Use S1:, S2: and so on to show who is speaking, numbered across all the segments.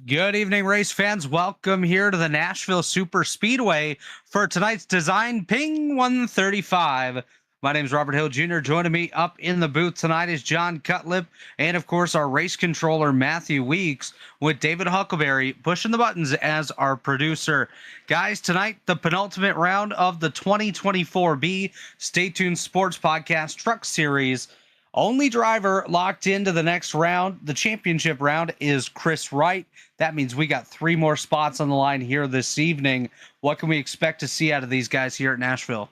S1: Good evening, race fans. Welcome here to the Nashville Superspeedway for tonight's DesignPing 135. My name is Robert Hill Jr. Joining me up in the booth tonight is John Cutlip and, of course, our race controller, Matthew Weeks, with David Huckleberry pushing the buttons as our producer. Guys, tonight, the penultimate round of the 2024B Stay Tuned Sports Podcast Truck Series. Only driver locked into the next round, the championship round, is Chris Wright. That means we got 3 more spots on the line here this evening. What can we expect to see out of these guys here at Nashville?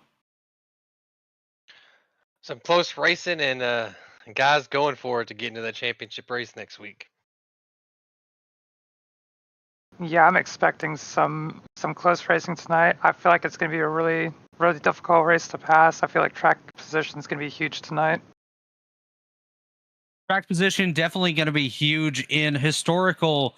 S2: Some close racing and guys going for it to get into the championship race next week.
S3: Yeah, I'm expecting some close racing tonight. I feel like it's going to be a really difficult race to pass. I feel like track position is going to be huge tonight.
S1: Track position definitely going to be huge in historical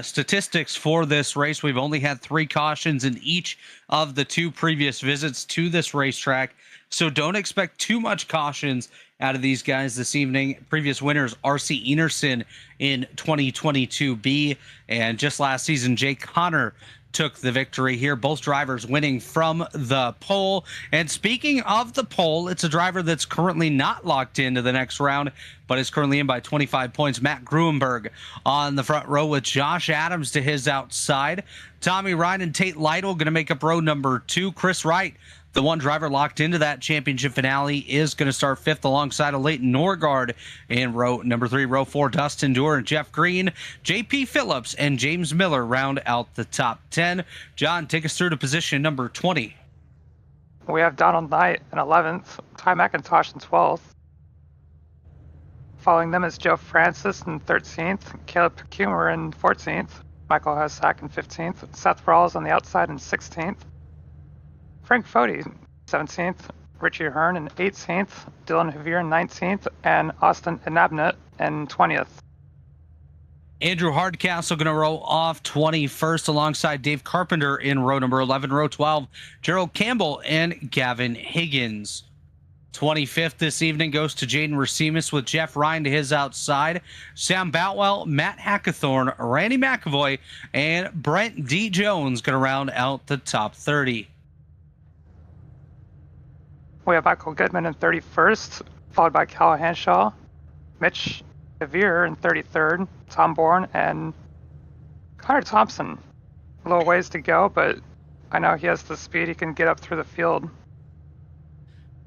S1: statistics for this race. We've only had 3 cautions in each of the 2 previous visits to this racetrack, so don't expect too much cautions out of these guys this evening. Previous winners, R.C. Enerson in 2022B, and just last season, Jay Connor took the victory here. Both drivers winning from the pole. And speaking of the pole, it's a driver that's currently not locked into the next round, but is currently in by 25 points. Matt Gruenberg on the front row with Josh Adams to his outside. Tommy Ryan and Tate Lytle going to make up row number 2. Chris Wright, the one driver locked into that championship finale, is going to start 5th alongside of Leighton Norgard in row number 3. Row 4, Dustin Doerr and Jeff Green. JP Phillips and James Miller round out the top 10. John, take us through to position number 20.
S3: We have Donald Knight in 11th, Ty McIntosh in 12th. Following them is Joe Francis in 13th, Caleb Kumer in 14th, Michael Hossack in 15th, Seth Rawls on the outside in 16th. Frank Foti, 17th, Richie Hearn in 18th, Dylan Javier in 19th, and Austin Inabnet in 20th.
S1: Andrew Hardcastle going to roll off 21st alongside Dave Carpenter in row number 11. Row 12, Gerald Campbell and Gavin Higgins. 25th this evening goes to Jaden Racimus with Jeff Ryan to his outside. Sam Boutwell, Matt Hackathorn, Randy McAvoy, and Brent D. Jones going to round out the top 30.
S3: We have Michael Goodman in 31st, followed by Cal Hanshaw, Mitch Javier in 33rd, Tom Bourne, and Connor Thompson. A little ways to go, but I know he has the speed. He can get up through the field.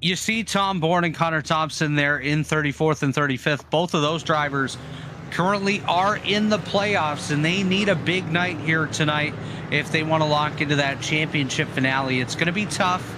S1: You see Tom Bourne and Connor Thompson there in 34th and 35th. Both of those drivers currently are in the playoffs, and they need a big night here tonight if they want to lock into that championship finale. It's going to be tough.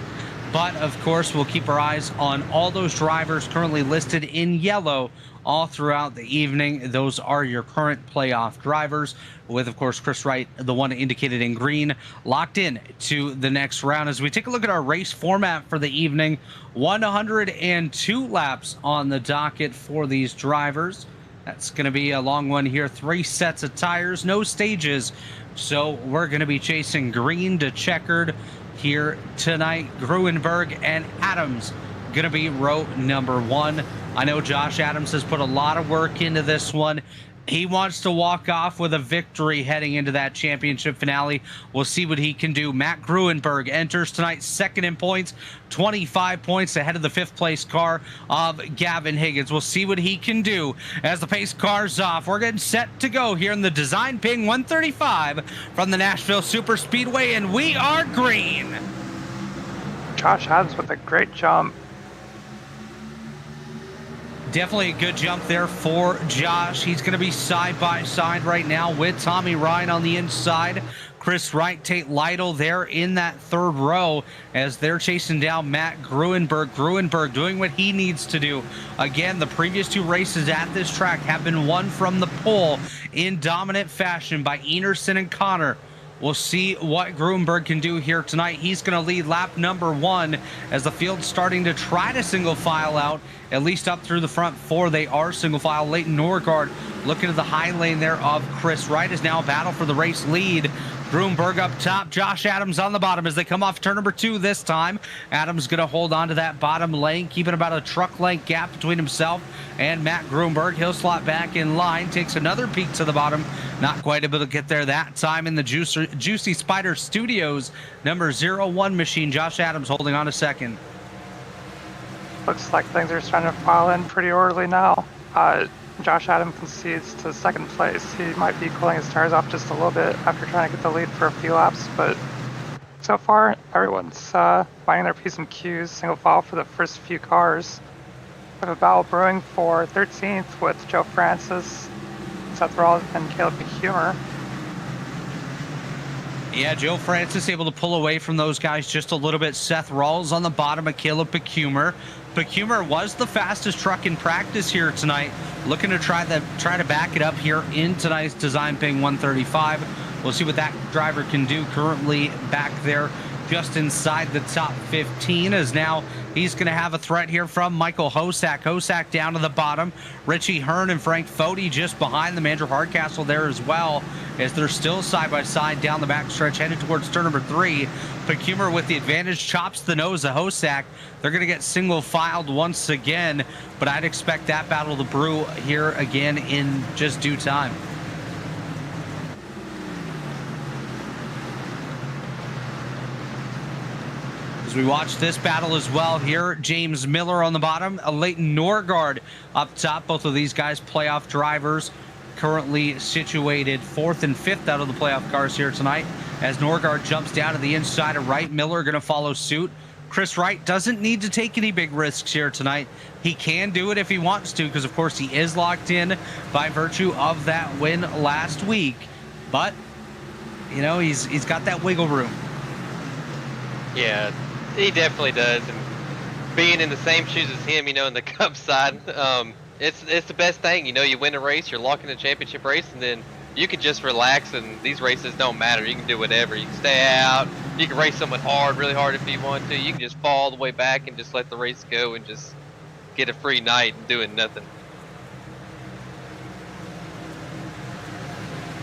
S1: But, of course, we'll keep our eyes on all those drivers currently listed in yellow all throughout the evening. Those are your current playoff drivers, with, of course, Chris Wright, the one indicated in green, locked in to the next round. As we take a look at our race format for the evening, 102 laps on the docket for these drivers. That's going to be a long one here. 3 sets of tires, no stages. So we're going to be chasing green to checkered here tonight. Gruenberg and Adams going to be row number 1. I know Josh Adams has put a lot of work into this one. He wants to walk off with a victory heading into that championship finale. We'll see what he can do. Matt Gruenberg enters tonight 2nd in points, 25 points ahead of the 5th place car of Gavin Higgins. We'll see what he can do as the pace car's off. We're getting set to go here in the DesignPing 135 from the Nashville Superspeedway, and we are green.
S3: Josh Adams with a great jump.
S1: Definitely a good jump there for Josh. He's going to be side by side right now with Tommy Ryan on the inside. Chris Wright, Tate Lytle there in that 3rd row as they're chasing down Matt Gruenberg. Gruenberg doing what he needs to do. Again, the previous 2 races at this track have been won from the pole in dominant fashion by Enerson and Connor. We'll see what Gruenberg can do here tonight. He's going to lead lap number 1 as the field's starting to try to single file out, at least up through the front 4. They are single file. Leighton Norgard looking at the high lane there of Chris Wright is now a battle for the race lead Grunberg up top, Josh Adams on the bottom as they come off turn number 2 this time. Adams going to hold on to that bottom lane, keeping about a truck length gap between himself and Matt Grunberg. He'll slot back in line, takes another peek to the bottom, not quite able to get there that time in the Juicy Spider Studios number 01 machine. Josh Adams holding on a second.
S3: Looks like things are starting to file in pretty orderly now. Josh Adams concedes to second place. He might be cooling his tires off just a little bit after trying to get the lead for a few laps, but so far everyone's finding their P's and Q's, single file for the first few cars. We have a battle brewing for 13th with Joe Francis, Seth Rawls, and Caleb McHumor.
S1: Yeah, Joe Francis able to pull away from those guys just a little bit. Seth Rawls on the bottom of Caleb McHumor. McHumor was the fastest truck in practice here tonight, looking to try to back it up here in tonight's DesignPing 135. We'll see what that driver can do. Currently back there just inside the top 15, as now he's going to have a threat here from Michael Hosack. Hosack down to the bottom. Richie Hearn and Frank Foti just behind them. Andrew Hardcastle there as well, as they're still side by side down the back stretch headed towards turn number 3. McHumor with the advantage chops the nose of Hosack. They're going to get single filed once again, but I'd expect that battle to brew here again in just due time. As we watch this battle as well here, James Miller on the bottom, Leighton Norgard up top. Both of these guys playoff drivers, currently situated 4th and 5th out of the playoff cars here tonight. As Norgard jumps down to the inside of Wright, Miller going to follow suit. Chris Wright doesn't need to take any big risks here tonight. He can do it if he wants to, because of course he is locked in by virtue of that win last week. But, you know, he's got that wiggle room.
S2: Yeah, he definitely does. And being in the same shoes as him, you know, in the Cup side, it's the best thing. You know, you win a race, you're locking a championship race, and then you can just relax, and these races don't matter. You can do whatever. You can stay out. You can race someone hard, really hard if you want to. You can just fall all the way back and just let the race go and just get a free night doing nothing.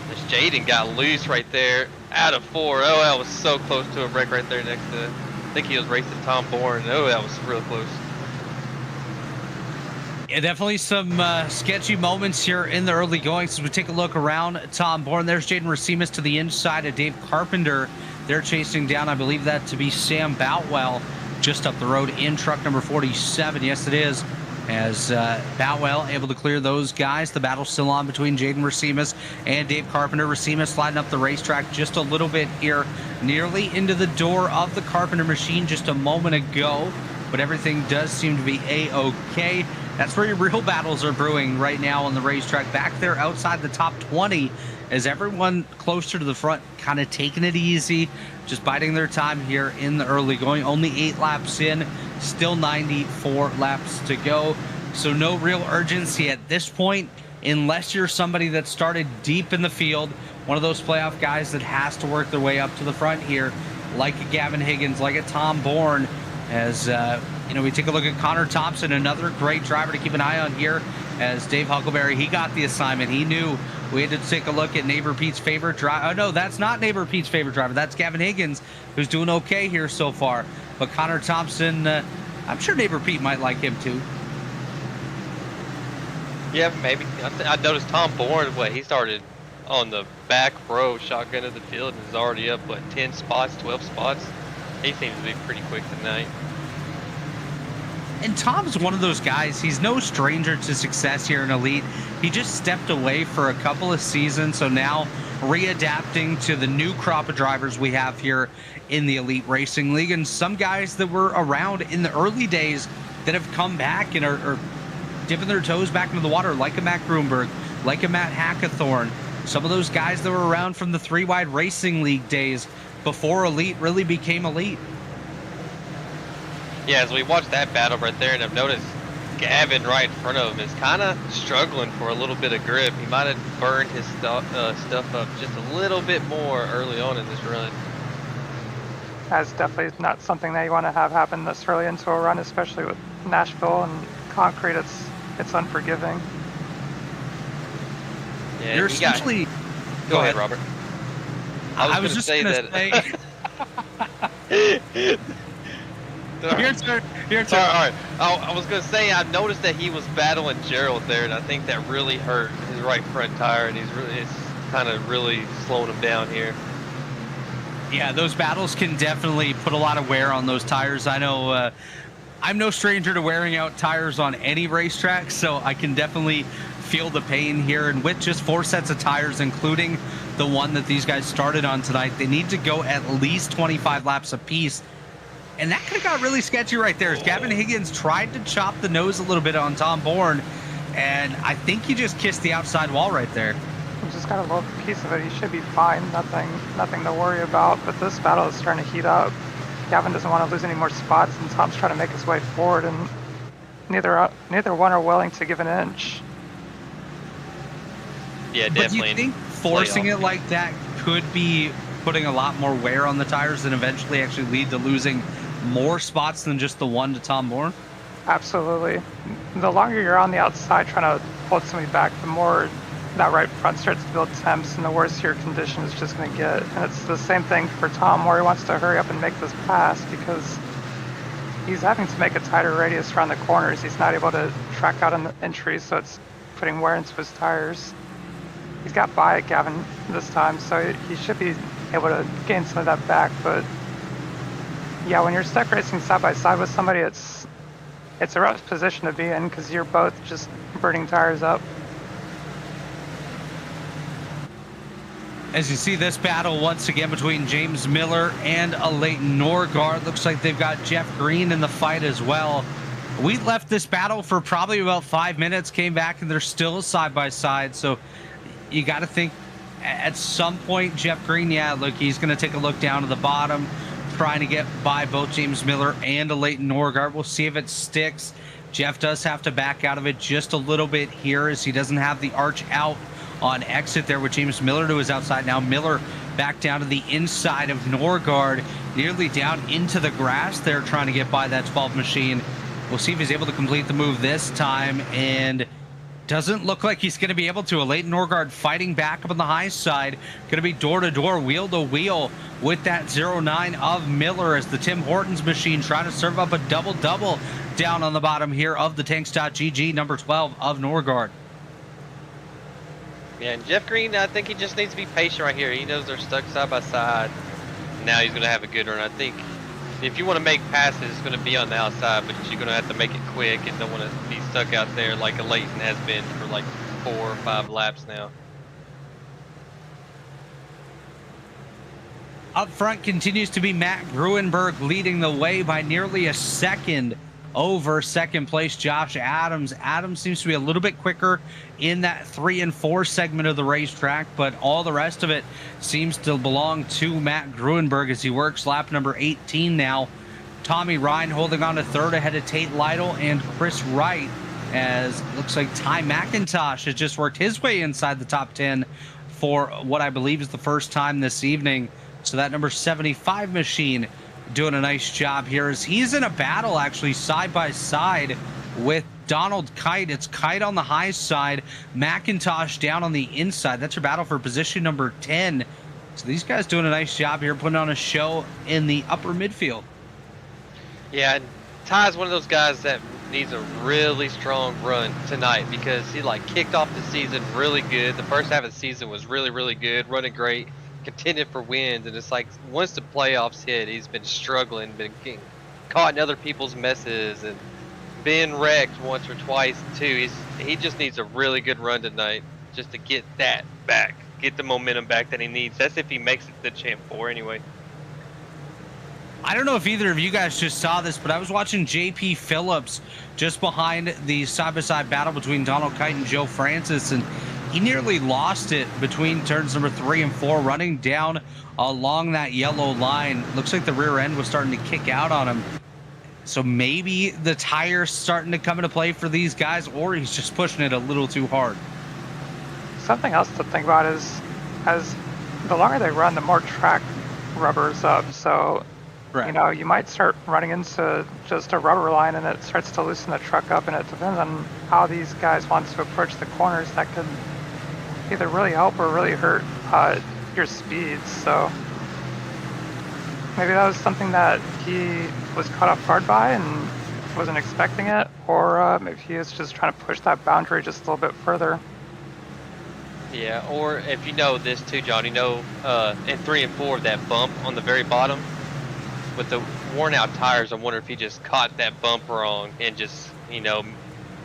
S2: This Jaden got loose right there out of 4. Oh, that was so close to a wreck right there next to, I think he was racing Tom Bourne. Oh, that was real close.
S1: Yeah, definitely some sketchy moments here in the early going. As we take a look around Tom Bourne, there's Jaden Racimus to the inside of Dave Carpenter. They're chasing down, I believe that to be Sam Boutwell just up the road in truck number 47. Yes, it is. As Boutwell able to clear those guys. The battle's still on between Jaden Racimus and Dave Carpenter. Racimus sliding up the racetrack just a little bit here, nearly into the door of the Carpenter machine just a moment ago. But everything does seem to be A-OK. That's where your real battles are brewing right now on the racetrack. Back there outside the top 20, as everyone closer to the front kind of taking it easy, just biding their time here in the early going. Only 8 laps in, still 94 laps to go. So no real urgency at this point, unless you're somebody that started deep in the field, one of those playoff guys that has to work their way up to the front here, like a Gavin Higgins, like a Tom Bourne. As you know, we take a look at Connor Thompson, another great driver to keep an eye on here. As Dave Huckleberry, he got the assignment. He knew we had to take a look at Neighbor Pete's favorite driver. Oh no, that's not Neighbor Pete's favorite driver. That's Gavin Higgins, who's doing okay here so far. But Connor Thompson, I'm sure Neighbor Pete might like him too.
S2: Yeah, maybe. I noticed Tom Bourne, he started on the back row, shotgun of the field, and is already up, 10 spots, 12 spots. He seems to be pretty quick tonight.
S1: And Tom's one of those guys, he's no stranger to success here in Elite. He just stepped away for a couple of seasons, so now readapting to the new crop of drivers we have here in the Elite Racing League. And some guys that were around in the early days that have come back and are dipping their toes back into the water, like a Matt Grunberg, like a Matt Hackathorn. Some of those guys that were around from the 3-wide Racing League days before Elite really became Elite.
S2: Yeah, as we watch that battle right there, and I've noticed Gavin right in front of him is kind of struggling for a little bit of grip. He might have burned his stuff up just a little bit more early on in this run.
S3: That's definitely not something that you want to have happen this early into a run, especially with Nashville and concrete. It's unforgiving.
S2: Yeah,
S1: You're essentially...
S2: Go ahead, Robert. I was just gonna say that.
S1: Your turn.
S2: All right. I was gonna say I noticed that he was battling Gerald there, and I think that really hurt his right front tire, and it's kind of really slowing him down here.
S1: Yeah, those battles can definitely put a lot of wear on those tires. I know I'm no stranger to wearing out tires on any racetrack, so I can definitely feel the pain here. And with just 4 sets of tires, including the one that these guys started on tonight, they need to go at least 25 laps apiece. And that could have got really sketchy right there as Gavin Higgins tried to chop the nose a little bit on Tom Bourne, and I think he just kissed the outside wall right there.
S3: He just got a little piece of it. He should be fine. Nothing to worry about. But this battle is starting to heat up. Gavin doesn't want to lose any more spots, and Tom's trying to make his way forward, and neither one are willing to give an inch.
S2: Yeah,
S1: But
S2: definitely.
S1: do you think forcing it like that could be putting a lot more wear on the tires and eventually actually lead to losing more spots than just the one to Tom Bourne?
S3: Absolutely. The longer you're on the outside trying to hold somebody back, the more that right front starts to build temps, and the worse your condition is just going to get. And it's the same thing for Tom, where he wants to hurry up and make this pass because he's having to make a tighter radius around the corners. He's not able to track out on the entries, so it's putting wear into his tires. He's got by Gavin this time, so he should be able to gain some of that back. But yeah, when you're stuck racing side by side with somebody, it's a rough position to be in because you're both just burning tires up.
S1: As you see this battle once again between James Miller and a Leighton Norgard, looks like they've got Jeff Green in the fight as well. We left this battle for probably about 5 minutes, came back, and they're still side by side. So you got to think at some point, Jeff Green, yeah, look, he's going to take a look down to the bottom, trying to get by both James Miller and a Leighton Norgard. We'll see if it sticks. Jeff does have to back out of it just a little bit here as he doesn't have the arch out on exit there with James Miller to his outside. Now Miller back down to the inside of Norgard, nearly down into the grass there trying to get by that 12 machine. We'll see if he's able to complete the move this time, and doesn't look like he's going to be able to. A Leighton Norgard fighting back up on the high side, going to be door to door, wheel to wheel with that 09 of Miller as the Tim Hortons machine trying to serve up a double-double down on the bottom here of the Tanks.GG, number 12 of Norgard.
S2: Yeah, and Jeff Green, I think he just needs to be patient right here. He knows they're stuck side by side. Now he's going to have a good run. I think if you want to make passes, it's going to be on the outside, but you're going to have to make it quick and don't want to be stuck out there like a Leighton has been for like 4 or 5 laps now.
S1: Up front continues to be Matt Gruenberg leading the way by nearly a second over second place Josh Adams. Adams seems to be a little bit quicker in that 3 and 4 segment of the racetrack, but all the rest of it seems to belong to Matt Gruenberg as he works lap number 18 now. Tommy Ryan holding on to third ahead of Tate Lytle and Chris Wright, as it looks like Ty McIntosh has just worked his way inside the top 10 for what I believe is the first time this evening. So that number 75 machine doing a nice job here as he's in a battle actually side by side with Donald Kite. It's Kite on the high side, McIntosh down on the inside. That's your battle for position number 10. So these guys doing a nice job here, putting on a show in the upper midfield.
S2: Yeah, and Ty's one of those guys that needs a really strong run tonight because he like kicked off the season really good. The first half of the season was really, really good, running great, contended for wins, and it's like once the playoffs hit, he's been struggling, been getting caught in other people's messes and been wrecked once or twice too. He just needs a really good run tonight just to get that back, get the momentum back that he needs. That's if he makes it to Champ 4 anyway.
S1: I don't know if either of you guys just saw this, but I was watching JP Phillips just behind the side-by-side battle between Donald Kite and Joe Francis, and he nearly lost it between turns number 3 and 4, running down along that yellow line. Looks like the rear end was starting to kick out on him. So maybe the tire's starting to come into play for these guys, or he's just pushing it a little too hard.
S3: Something else to think about is as the longer they run, the more track rubbers up. So,
S1: Right.
S3: you know, you might start running into just a rubber line and it starts to loosen the truck up, and it depends on how these guys want to approach the corners. That could either really help or really hurt your speed. So maybe that was something that he was caught off guard by and wasn't expecting it, or maybe he was just trying to push that boundary just a little bit further.
S2: Yeah, or if you know this too, John, you know, in 3 and 4, that bump on the very bottom with the worn out tires, I wonder if he just caught that bump wrong and just, you know,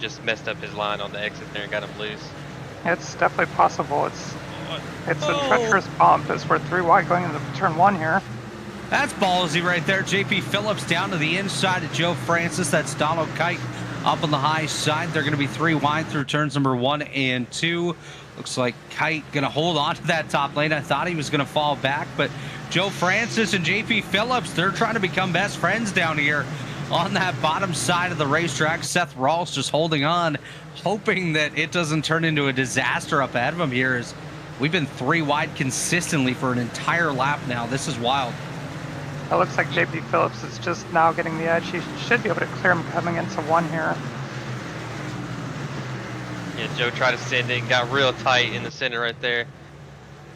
S2: just messed up his line on the exit there and got him loose.
S3: It's definitely possible. It's a treacherous bump as we're 3 wide going into turn 1 here.
S1: That's ballsy right there. JP Phillips down to the inside of Joe Francis. That's Donald Kite up on the high side. They're going to be 3 wide through turns number 1 and 2. Looks like Kite going to hold on to that top lane. I thought he was going to fall back, but Joe Francis and JP Phillips, they're trying to become best friends down here on that bottom side of the racetrack. Seth Rawls just holding on, hoping that it doesn't turn into a disaster up ahead of him here, as we've been 3 wide consistently for an entire lap now. This is wild.
S3: It looks like JP Phillips is just now getting the edge. He should be able to clear him coming into 1 here.
S2: Yeah, Joe tried to send it and got real tight in the center right there.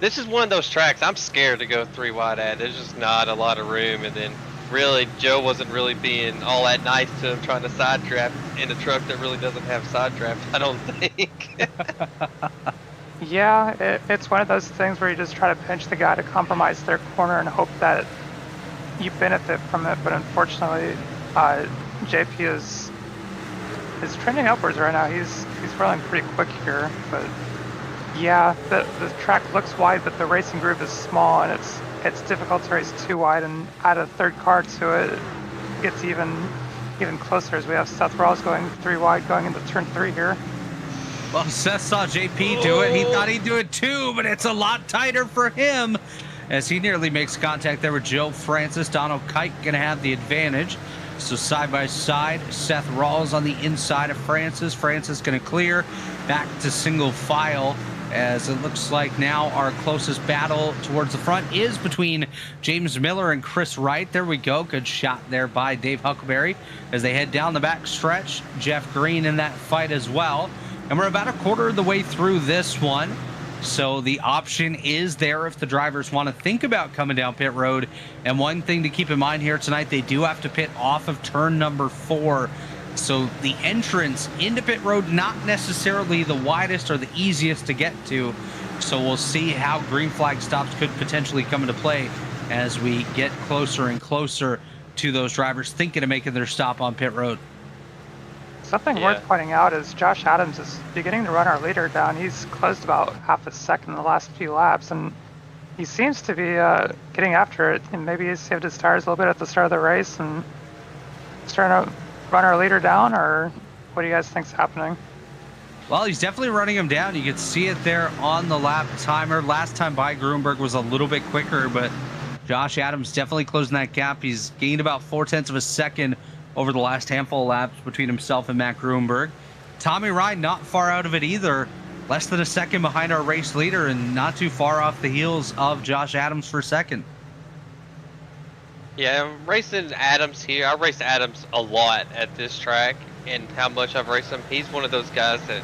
S2: This is one of those tracks I'm scared to go 3 wide at. There's just not a lot of room, and then really Joe wasn't really being all that nice to him, trying to side trap in a truck that really doesn't have side trap, I don't think.
S3: Yeah, it's one of those things where you just try to pinch the guy to compromise their corner and hope that you benefit from it, but unfortunately JP is trending upwards right now. He's rolling pretty quick here, but yeah, the track looks wide, but the racing groove is small, and it's difficult to race 2 wide, and add a 3rd car to it, it gets even closer as we have Seth Rawls going 3 wide going into turn 3 here.
S1: Well, Seth saw JP do it. He thought he'd do it too, but it's a lot tighter for him as he nearly makes contact there with Joe Francis. Donald Kite going to have the advantage. So side by side, Seth Rawls on the inside of Francis. Francis going to clear back to single file, as it looks like now our closest battle towards the front is between James Miller and Chris Wright. There we go. Good shot there by Dave Huckleberry as they head down the back stretch. Jeff Green in that fight as well. And we're about a quarter of the way through this one. So the option is there if the drivers want to think about coming down pit road. And one thing to keep in mind here tonight, they do have to pit off of turn number 4. So the entrance into pit road, not necessarily the widest or the easiest to get to. So we'll see how green flag stops could potentially come into play as we get closer and closer to those drivers thinking of making their stop on pit road.
S3: Something worth pointing out is Josh Adams is beginning to run our leader down. He's closed about half a second in the last few laps, and he seems to be getting after it. And maybe he's saved his tires a little bit at the start of the race and starting to run our leader down, or what do you guys think's happening?
S1: Well, he's definitely running him down. You can see it there on the lap timer. Last time by, Grunberg was a little bit quicker, but Josh Adams definitely closing that gap. He's gained about 0.4 of a second over the last handful of laps between himself and Matt Grunberg. Tommy Ryan not far out of it either. Less than a second behind our race leader and not too far off the heels of Josh Adams for second.
S2: Yeah, I'm racing Adams here. I race Adams a lot at this track, and how much I've raced him. He's one of those guys that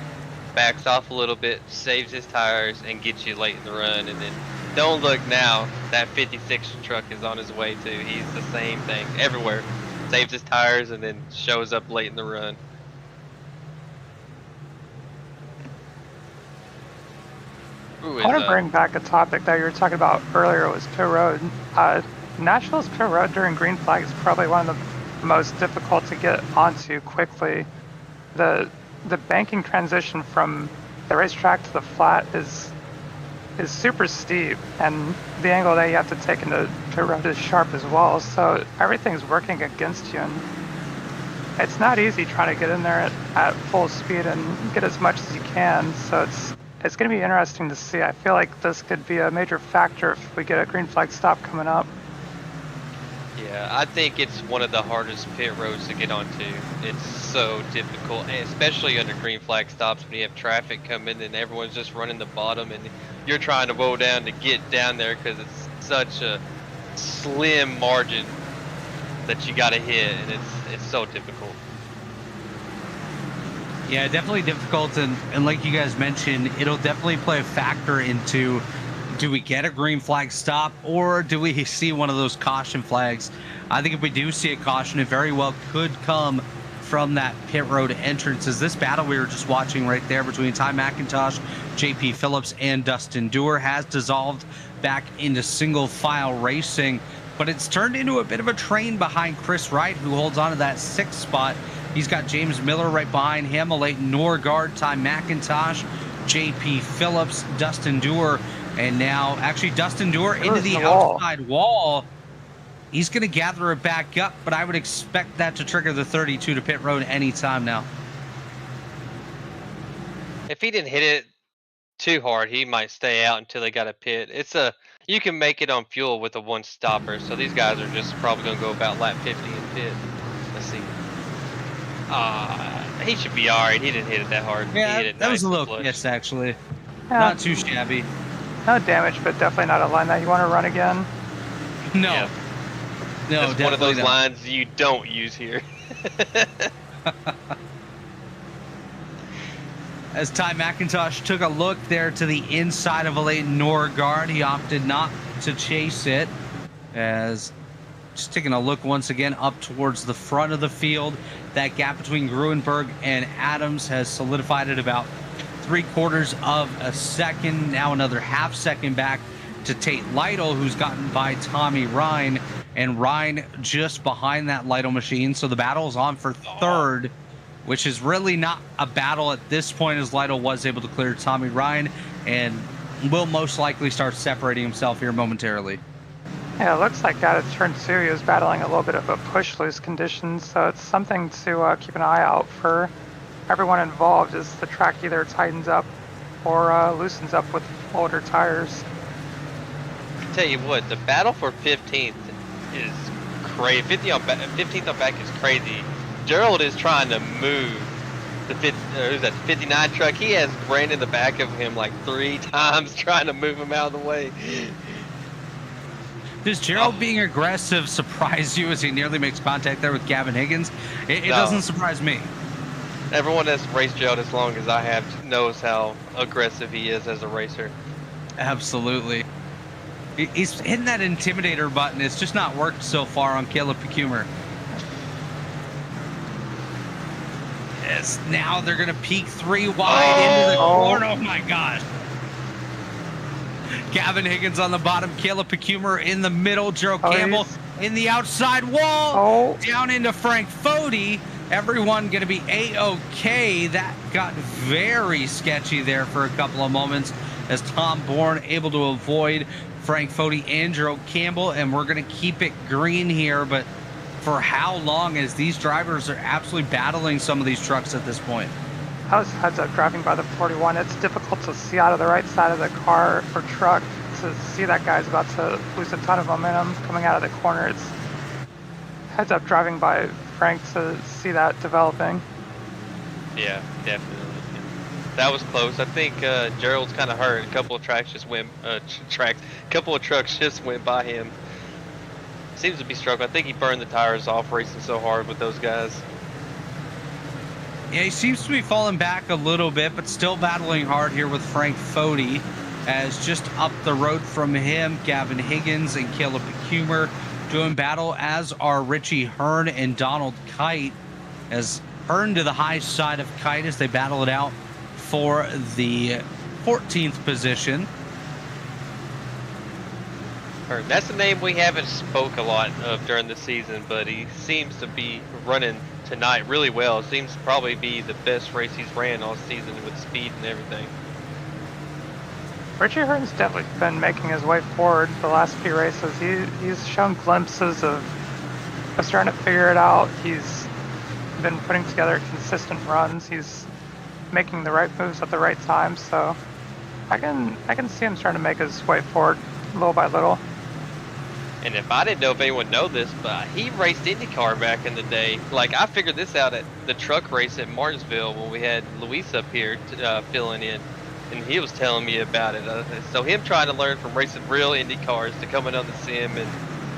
S2: backs off a little bit, saves his tires, and gets you late in the run. And then don't look now, that 56 truck is on his way too. He's the same thing everywhere. Saves his tires and then shows up late in the run. Ooh,
S3: I want to bring back a topic that you were talking about earlier, was pit road. Nashville's pit road during green flag is probably one of the most difficult to get onto quickly. The banking transition from the racetrack to the flat is super steep, and the angle that you have to take into pit road is sharp as well, so everything's working against you, and it's not easy trying to get in there at full speed and get as much as you can. So it's going to be interesting to see. I feel like this could be a major factor if we get a green flag stop coming up.
S2: Yeah, I think it's one of the hardest pit roads to get onto. It's so difficult, and especially under green flag stops when you have traffic coming and everyone's just running the bottom and you're trying to roll down to get down there because it's such a slim margin that you got to hit, and it's so difficult.
S1: Yeah, definitely difficult, and like you guys mentioned, it'll definitely play a factor into Do we get a green flag stop, or do we see one of those caution flags? I think if we do see a caution, it very well could come from that pit road entrance. As this battle we were just watching right there between Ty McIntosh, JP Phillips, and Dustin Dewar has dissolved back into single file racing, but it's turned into a bit of a train behind Chris Wright, who holds on to that 6th spot. He's got James Miller right behind him, a Leighton Norgard, Ty McIntosh, JP Phillips, Dustin Dewar, and now actually Dustin Dewar into the outside wall. He's going to gather it back up, but I would expect that to trigger the 32 to pit road anytime now.
S2: If he didn't hit it too hard, he might stay out until they got a pit. You can make it on fuel with a 1 stopper, so these guys are just probably going to go about lap 50 in pit. Let's see. He should be all right. He didn't hit it that hard.
S1: Yeah,
S2: he hit it
S1: that
S2: nice
S1: was a little
S2: flush.
S1: kiss, actually.
S3: Yeah,
S1: Not too shabby.
S3: no damage, but definitely not a line that you want to run again.
S1: No.
S2: Yeah.
S1: No,
S2: It's one of those
S1: not.
S2: lines you don't use here.
S1: As Ty McIntosh took a look there to the inside of a Leighton Norgard, he opted not to chase it. As just taking a look once again up towards the front of the field, that gap between Gruenberg and Adams has solidified at about 3/4 of a second. Now another half second back to Tate Lytle, who's gotten by Tommy Ryan, and Ryan just behind that Lytle machine. So the battle is on for 3rd, which is really not a battle at this point, as Lytle was able to clear Tommy Ryan and will most likely start separating himself here momentarily.
S3: Yeah, it looks like out of turn 2 he was battling a little bit of a push loose condition, so it's something to keep an eye out for everyone involved as the track either tightens up or loosens up with older tires.
S2: I tell you what, the battle for 15th is crazy. 15th on back is crazy. Gerald is trying to move the 59 truck. He has ran in the back of him like 3 times trying to move him out of the way.
S1: Does Gerald being aggressive surprise you as he nearly makes contact there with Gavin Higgins? It
S2: No.
S1: doesn't surprise me.
S2: Everyone that's raced Gerald as long as I have knows how aggressive he is as a racer.
S1: Absolutely. He's hitting that intimidator button. It's just not worked so far on Caleb Pecumer. Yes, now they're going to peek 3 wide into the corner. Oh my gosh. Gavin Higgins on the bottom, Caleb Pecumer in the middle, Gerald Campbell in the outside wall, down into Frank Fody. Everyone going to be A-OK. That got very sketchy there for a couple of moments as Tom Bourne able to avoid Frank Fody and Gerald Campbell, and we're going to keep it green here, but for how long, as these drivers are absolutely battling some of these trucks at this point?
S3: I was heads up driving by the 41. It's difficult to see out of the right side of the car or truck to see that guy's about to lose a ton of momentum coming out of the corner. It's heads up driving by Frank to see that developing.
S2: Yeah, definitely. That was close. I think Gerald's kind of hurt. A couple of trucks just went by him. Seems to be struggling. I think he burned the tires off racing so hard with those guys.
S1: Yeah, he seems to be falling back a little bit, but still battling hard here with Frank Fody, as just up the road from him, Gavin Higgins and Caleb Pecumer doing battle, as are Richie Hearn and Donald Kite, as Hearn to the high side of Kite as they battle it out for the 14th position.
S2: Hearn, that's a name we haven't spoke a lot of during the season, but he seems to be running tonight really well. It seems to probably be the best race he's ran all season with speed and everything.
S3: Richie Hearn's definitely been making his way forward the last few races. He's shown glimpses of starting to figure it out. He's been putting together consistent runs. He's making the right moves at the right time. So I can see him starting to make his way forward little by little.
S2: And if I didn't know if anyone know this, but he raced IndyCar back in the day. Like, I figured this out at the truck race at Martinsville when we had Luis up here filling in, and he was telling me about it. So him trying to learn from racing real Indy cars to coming on the sim and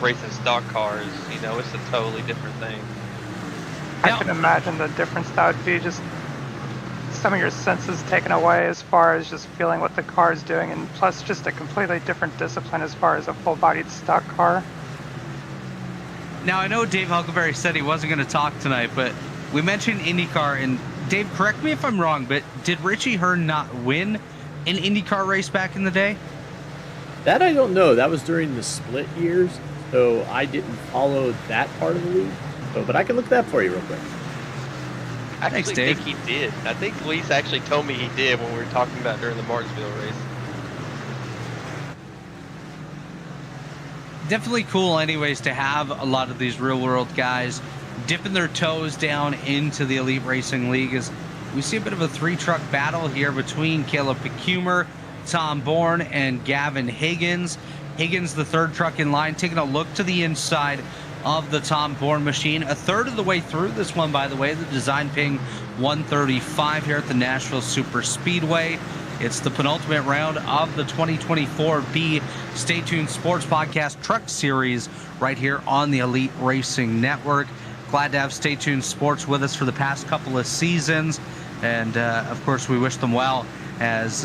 S2: racing stock cars, you know, it's a totally different thing.
S3: I can imagine the difference that would be, just some of your senses taken away as far as just feeling what the car is doing, and plus just a completely different discipline as far as a full-bodied stock car.
S1: Now, I know Dave Huckleberry said he wasn't going to talk tonight, but we mentioned IndyCar, and Dave, correct me if I'm wrong, but did Richie Hearn not win an IndyCar race back in the day?
S4: That I don't know. That was during the split years, so I didn't follow that part of the league. So, but I can look that for you real quick.
S2: I
S1: Thanks,
S2: actually
S1: Dave.
S2: think he did. I think Luis actually told me he did when we were talking about during the Martinsville race.
S1: Definitely cool anyways to have a lot of these real world guys dipping their toes down into the Elite Racing League, as we see a bit of a 3-truck battle here between Caleb Pecumer, Tom Bourne, and Gavin Higgins. Higgins, the third truck in line, taking a look to the inside of the Tom Bourne machine. A third of the way through this one, by the way, the DesignPing 135 here at the Nashville Superspeedway. It's the penultimate round of the 2024 B Stay Tuned Sports Podcast Truck Series right here on the Elite Racing Network. Glad to have Stay Tuned Sports with us for the past couple of seasons. And, of course, we wish them well as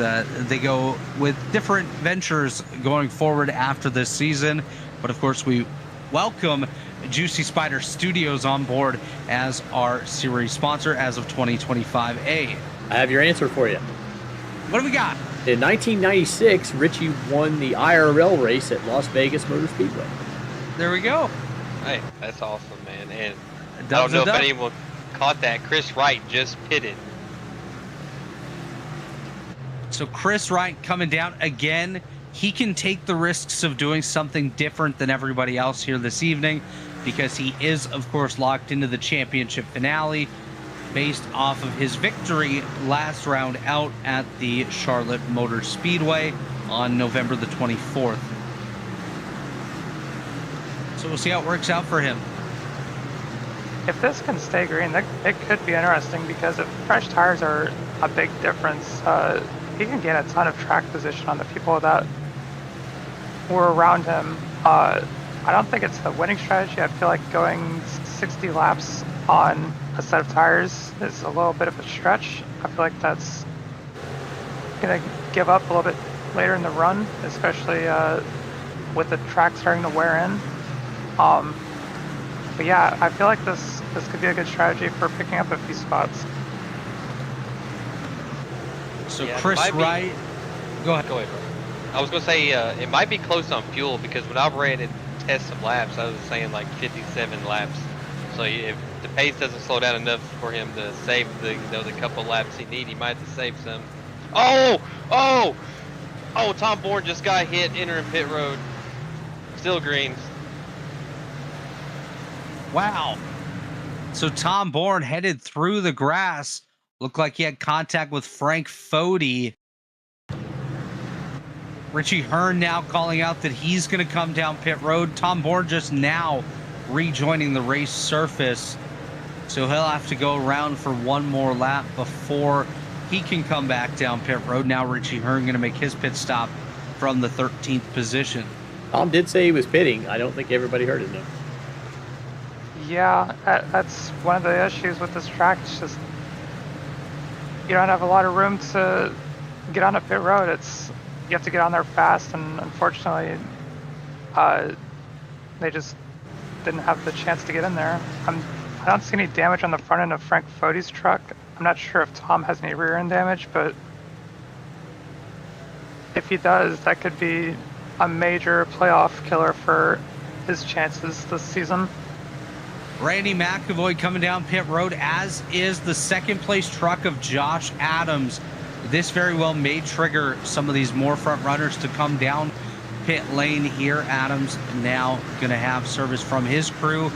S1: they go with different ventures going forward after this season. But, of course, we welcome Juicy Spider Studios on board as our series sponsor as of 2025A.
S4: I have your answer for you.
S1: What do we got?
S4: In 1996, Richie won the IRL race at Las Vegas Motor Speedway.
S1: There we go.
S2: Hey, that's awesome, man. And I
S1: Dubs
S2: don't know
S1: and
S2: if anyone caught that. Chris Wright just pitted.
S1: So Chris Wright coming down again. He can take the risks of doing something different than everybody else here this evening, because he is, of course, locked into the championship finale based off of his victory last round out at the Charlotte Motor Speedway on November the 24th. So we'll see how it works out for him.
S3: If this can stay green, it could be interesting, because if fresh tires are a big difference, he can gain a ton of track position on the people that were around him. I don't think it's the winning strategy. I feel like going 60 laps on a set of tires is a little bit of a stretch. I feel like that's going to give up a little bit later in the run, especially with the track starting to wear in. But yeah, I feel like this could be a good strategy for picking up a few spots.
S1: So
S2: Yeah,
S1: Chris Wright, go ahead.
S2: Go ahead, bro. I was going to say, it might be close on fuel, because when I ran and tested some laps, I was saying like 57 laps. So if the pace doesn't slow down enough for him to save the couple laps he needs, he might have to save some. Oh, Tom Bourne just got hit entering pit road. Still greens.
S1: Wow. So Tom Bourne headed through the grass. Looked like he had contact with Frank Fody. Richie Hearn now calling out that he's going to come down pit road. Tom Bourne just now rejoining the race surface. So he'll have to go around for one more lap before he can come back down pit road. Now Richie Hearn going to make his pit stop from the 13th position.
S4: Tom did say he was pitting. I don't think everybody heard him, though.
S3: Yeah, that's one of the issues with this track. It's just you don't have a lot of room to get on a pit road. You have to get on there fast, and unfortunately, they just didn't have the chance to get in there. I don't see any damage on the front end of Frank Fody's truck. I'm not sure if Tom has any rear end damage, but if he does, that could be a major playoff killer for his chances this season.
S1: Randy McAvoy coming down pit road, as is the second place truck of Josh Adams. This very well may trigger some of these more front runners to come down pit lane here. Adams now going to have service from his crew.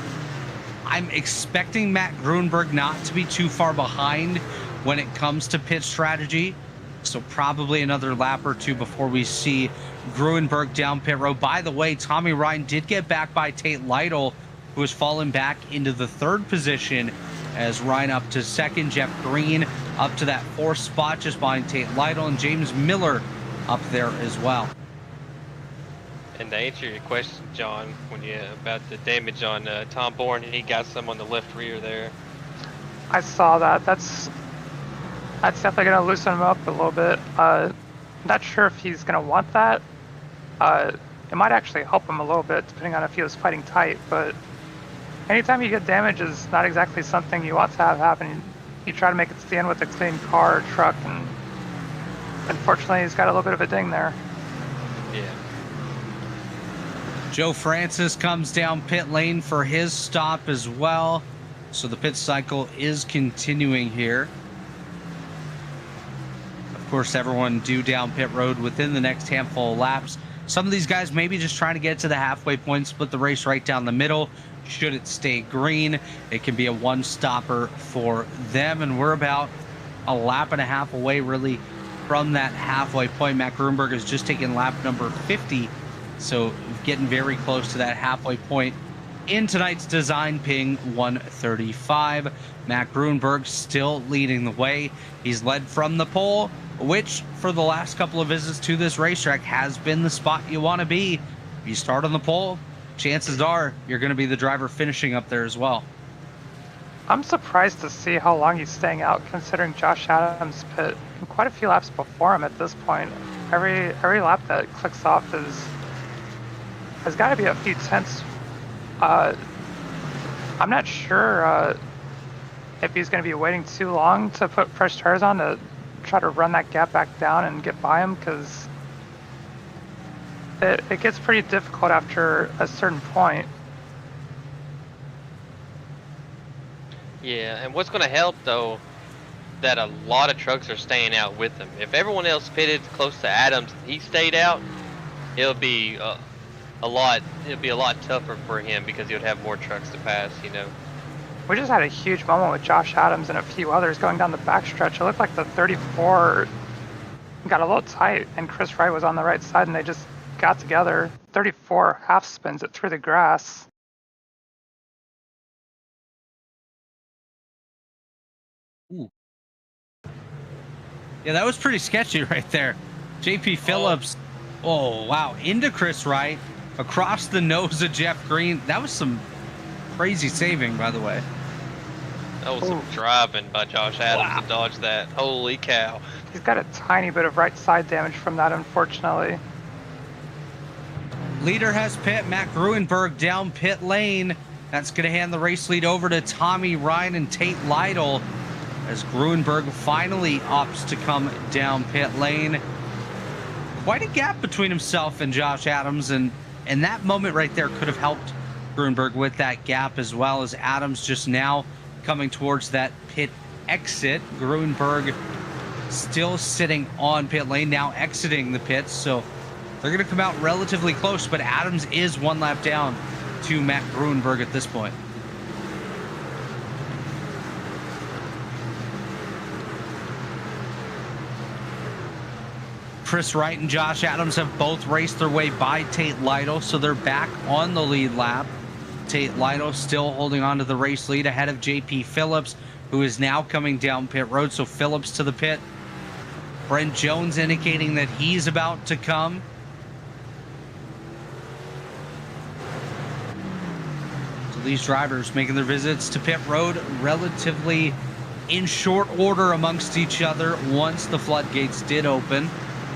S1: I'm expecting Matt Gruenberg not to be too far behind when it comes to pit strategy. So probably another lap or two before we see Gruenberg down pit road. By the way, Tommy Ryan did get back by Tate Lytle, who has fallen back into the third position, as Ryan up to second, Jeff Green up to that fourth spot just behind Tate Lytle, and James Miller up there as well.
S2: And to answer your question, John, about the damage on Tom Bourne, he got some on the left rear there.
S3: I saw that. That's That's definitely going to loosen him up a little bit. Not sure if he's going to want that. It might actually help him a little bit, depending on if he was fighting tight, but anytime you get damage is not exactly something you want to have happen. You try to make it stand with a clean car or truck, and unfortunately he's got a little bit of a ding there.
S2: Yeah.
S1: Joe Francis comes down pit lane for his stop as well. So the pit cycle is continuing here. Of course, everyone due down pit road within the next handful of laps. Some of these guys maybe just trying to get to the halfway point, split the race right down the middle. Should it stay green, it can be a one-stopper for them. And we're about a lap and a half away, really, from that halfway point. Matt Grunberg has just taken lap number 50, so getting very close to that halfway point in tonight's DesignPing 135. Matt Grunberg still leading the way. He's led from the pole, which for the last couple of visits to this racetrack has been the spot you want to be. If you start on the pole, chances are you're going to be the driver finishing up there as well.
S3: I'm surprised to see how long he's staying out, considering Josh Adams pit quite a few laps before him at this point. Every lap that clicks off has got to be a few tenths. I'm not sure if he's going to be waiting too long to put fresh tires on to try to run that gap back down and get by him, because it gets pretty difficult after a certain point.
S2: Yeah, and what's going to help though, that a lot of trucks are staying out with him. If everyone else pitted close to Adams and he stayed out, it'll be a lot tougher for him, because he would have more trucks to pass, you know.
S3: We just had a huge moment with Josh Adams and a few others going down the backstretch. It looked like the 34 got a little tight, and Chris Wright was on the right side, and they just got together. 34 half spins it through the grass.
S1: Ooh. Yeah, that was pretty sketchy right there. JP Phillips, oh wow, into Chris Wright, across the nose of Jeff Green. That was some crazy saving, by the way.
S2: That was some driving by Josh Adams to dodge that. Holy cow.
S3: He's got a tiny bit of right side damage from that, unfortunately.
S1: Leader has pit. Matt Gruenberg down pit lane. That's going to hand the race lead over to Tommy Ryan and Tate Lytle, as Gruenberg finally opts to come down pit lane. Quite a gap between himself and Josh Adams, and that moment right there could have helped Gruenberg with that gap, as well as Adams just now coming towards that pit exit. Gruenberg still sitting on pit lane, now exiting the pits, so they're going to come out relatively close, but Adams is one lap down to Matt Gruenberg at this point. Chris Wright and Josh Adams have both raced their way by Tate Lytle, so they're back on the lead lap. Tate Lytle still holding on to the race lead ahead of JP Phillips, who is now coming down pit road. So Phillips to the pit. Brent Jones indicating that he's about to come. So these drivers making their visits to pit road relatively in short order amongst each other once the floodgates did open.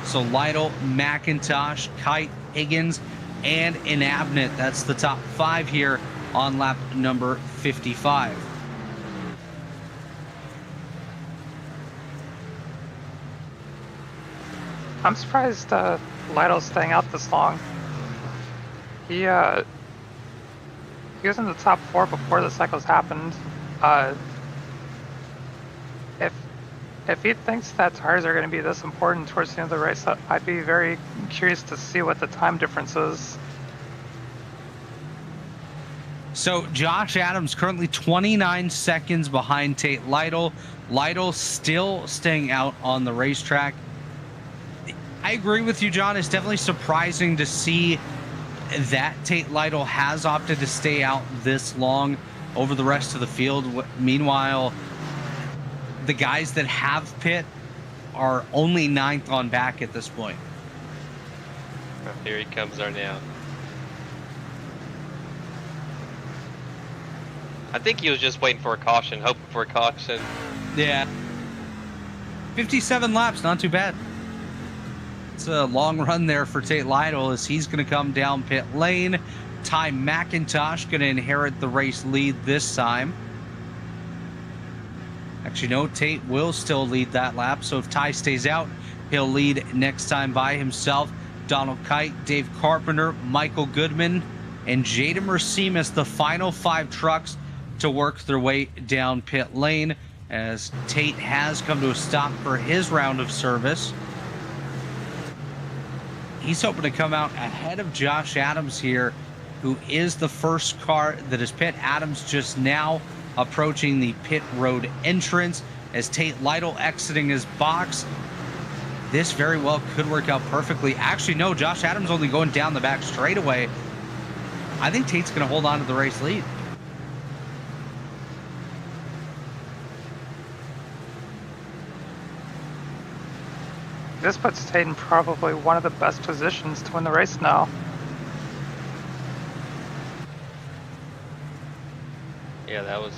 S1: So Lytle, McIntosh, Kite, Higgins, and Inabnet. That's the top 5 here on lap number 55.
S3: I'm surprised Lytle's staying out this long. He was in the top 4 before the cycles happened. If he thinks that tires are going to be this important towards the end of the race, I'd be very curious to see what the time difference is.
S1: So Josh Adams currently 29 seconds behind Tate Lytle. Lytle still staying out on the racetrack. I agree with you, John. It's definitely surprising to see that Tate Lytle has opted to stay out this long over the rest of the field. Meanwhile, the guys that have pit are only 9th on back at this point.
S2: Here he comes there now. I think he was just waiting for a caution, hoping for a caution.
S1: Yeah. 57 laps, not too bad. It's a long run there for Tate Lytle as he's going to come down pit lane. Ty McIntosh going to inherit the race lead this time. Actually, no, Tate will still lead that lap, so if Ty stays out, he'll lead next time by himself. Donald Kite, Dave Carpenter, Michael Goodman, and Jaden Mercedes, the final 5 trucks to work their way down pit lane as Tate has come to a stop for his round of service. He's hoping to come out ahead of Josh Adams here, who is the first car that is pit. Adams just now approaching the pit road entrance as Tate Lytle exiting his box. This very well could work out perfectly. Actually, no, Josh Adams only going down the back straightaway. I think Tate's going to hold on to the race lead.
S3: This puts Tate in probably one of the best positions to win the race now.
S2: Yeah, that was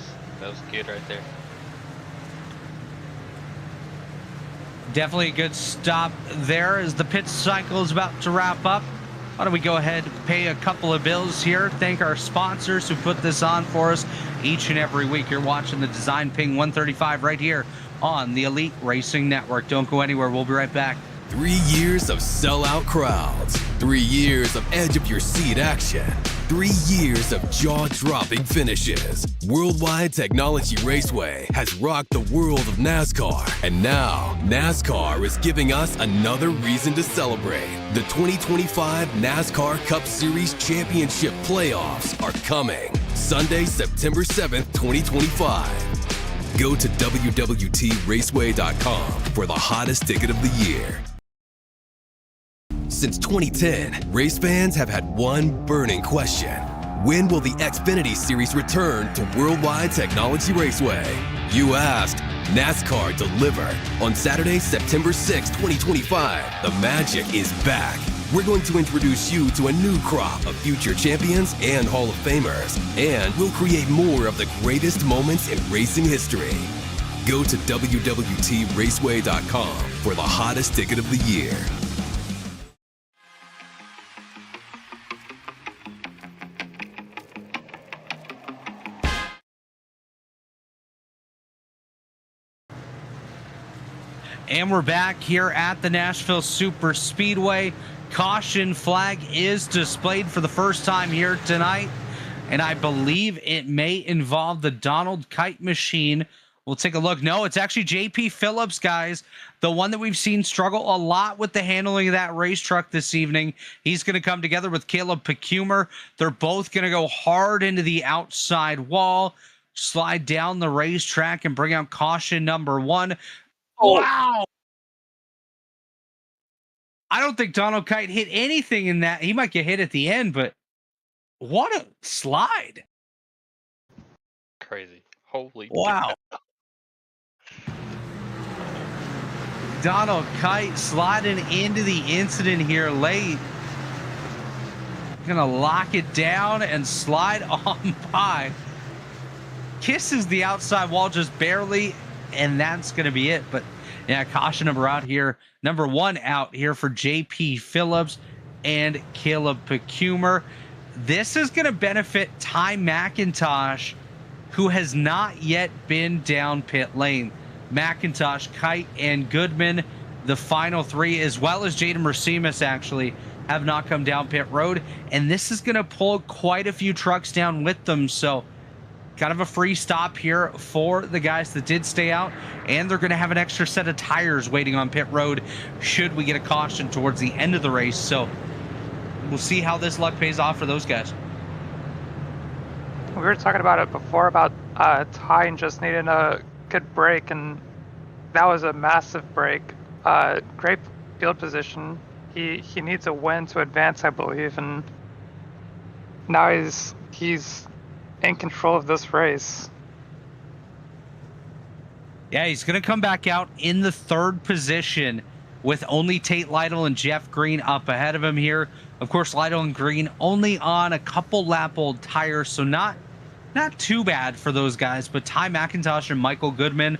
S2: good right there.
S1: Definitely a good stop there as the pit cycle is about to wrap up. Why don't we go ahead and pay a couple of bills here. Thank our sponsors who put this on for us each and every week. You're watching the DesignPing 135 right here on the Elite Racing Network. Don't go anywhere. We'll be right back.
S5: 3 years of sellout crowds, 3 years of edge of your seat action, 3 years of jaw-dropping finishes. Worldwide Technology Raceway has rocked the world of NASCAR, and now NASCAR is giving us another reason to celebrate. The 2025 NASCAR Cup Series Championship playoffs are coming Sunday, September 7th, 2025. Go to www.raceway.com for the hottest ticket of the year. Since 2010, race fans have had one burning question. When will the Xfinity Series return to Worldwide Technology Raceway? You asked, NASCAR delivered. On Saturday, September 6, 2025, the magic is back. We're going to introduce you to a new crop of future champions and Hall of Famers, and we'll create more of the greatest moments in racing history. Go to www.raceway.com for the hottest ticket of the year.
S1: And we're back here at the Nashville Superspeedway. Caution flag is displayed for the first time here tonight, and I believe it may involve the Donald Kite machine. We'll take a look. No, it's actually JP Phillips, guys, the one that we've seen struggle a lot with the handling of that race truck this evening. He's going to come together with Caleb Pecumer. They're both going to go hard into the outside wall, slide down the racetrack, and bring out caution number 1. Wow. I don't think Donald Kite hit anything in that. He might get hit at the end, but what a slide.
S2: Crazy. Holy
S1: wow. Donald Kite sliding into the incident here late. Gonna lock it down and slide on by. Kisses the outside wall just barely, and that's going to be it. But yeah, caution number out here. Number 1 out here for JP Phillips and Caleb Pecumer. This is going to benefit Ty McIntosh, who has not yet been down pit lane. McIntosh, Kite, and Goodman, the final 3, as well as Jaden Mercedes, actually have not come down pit road. And this is going to pull quite a few trucks down with them. So kind of a free stop here for the guys that did stay out, and they're going to have an extra set of tires waiting on pit road should we get a caution towards the end of the race. So we'll see how this luck pays off for those guys.
S3: We were talking about it before about Ty just needing a good break, and that was a massive break. Great field position. He needs a win to advance, I believe, and now he's in control of this race.
S1: Yeah, he's going to come back out in the 3rd position with only Tate Lytle and Jeff Green up ahead of him here. Of course, Lytle and Green only on a couple lap old tires, so not too bad for those guys. But Ty McIntosh and Michael Goodman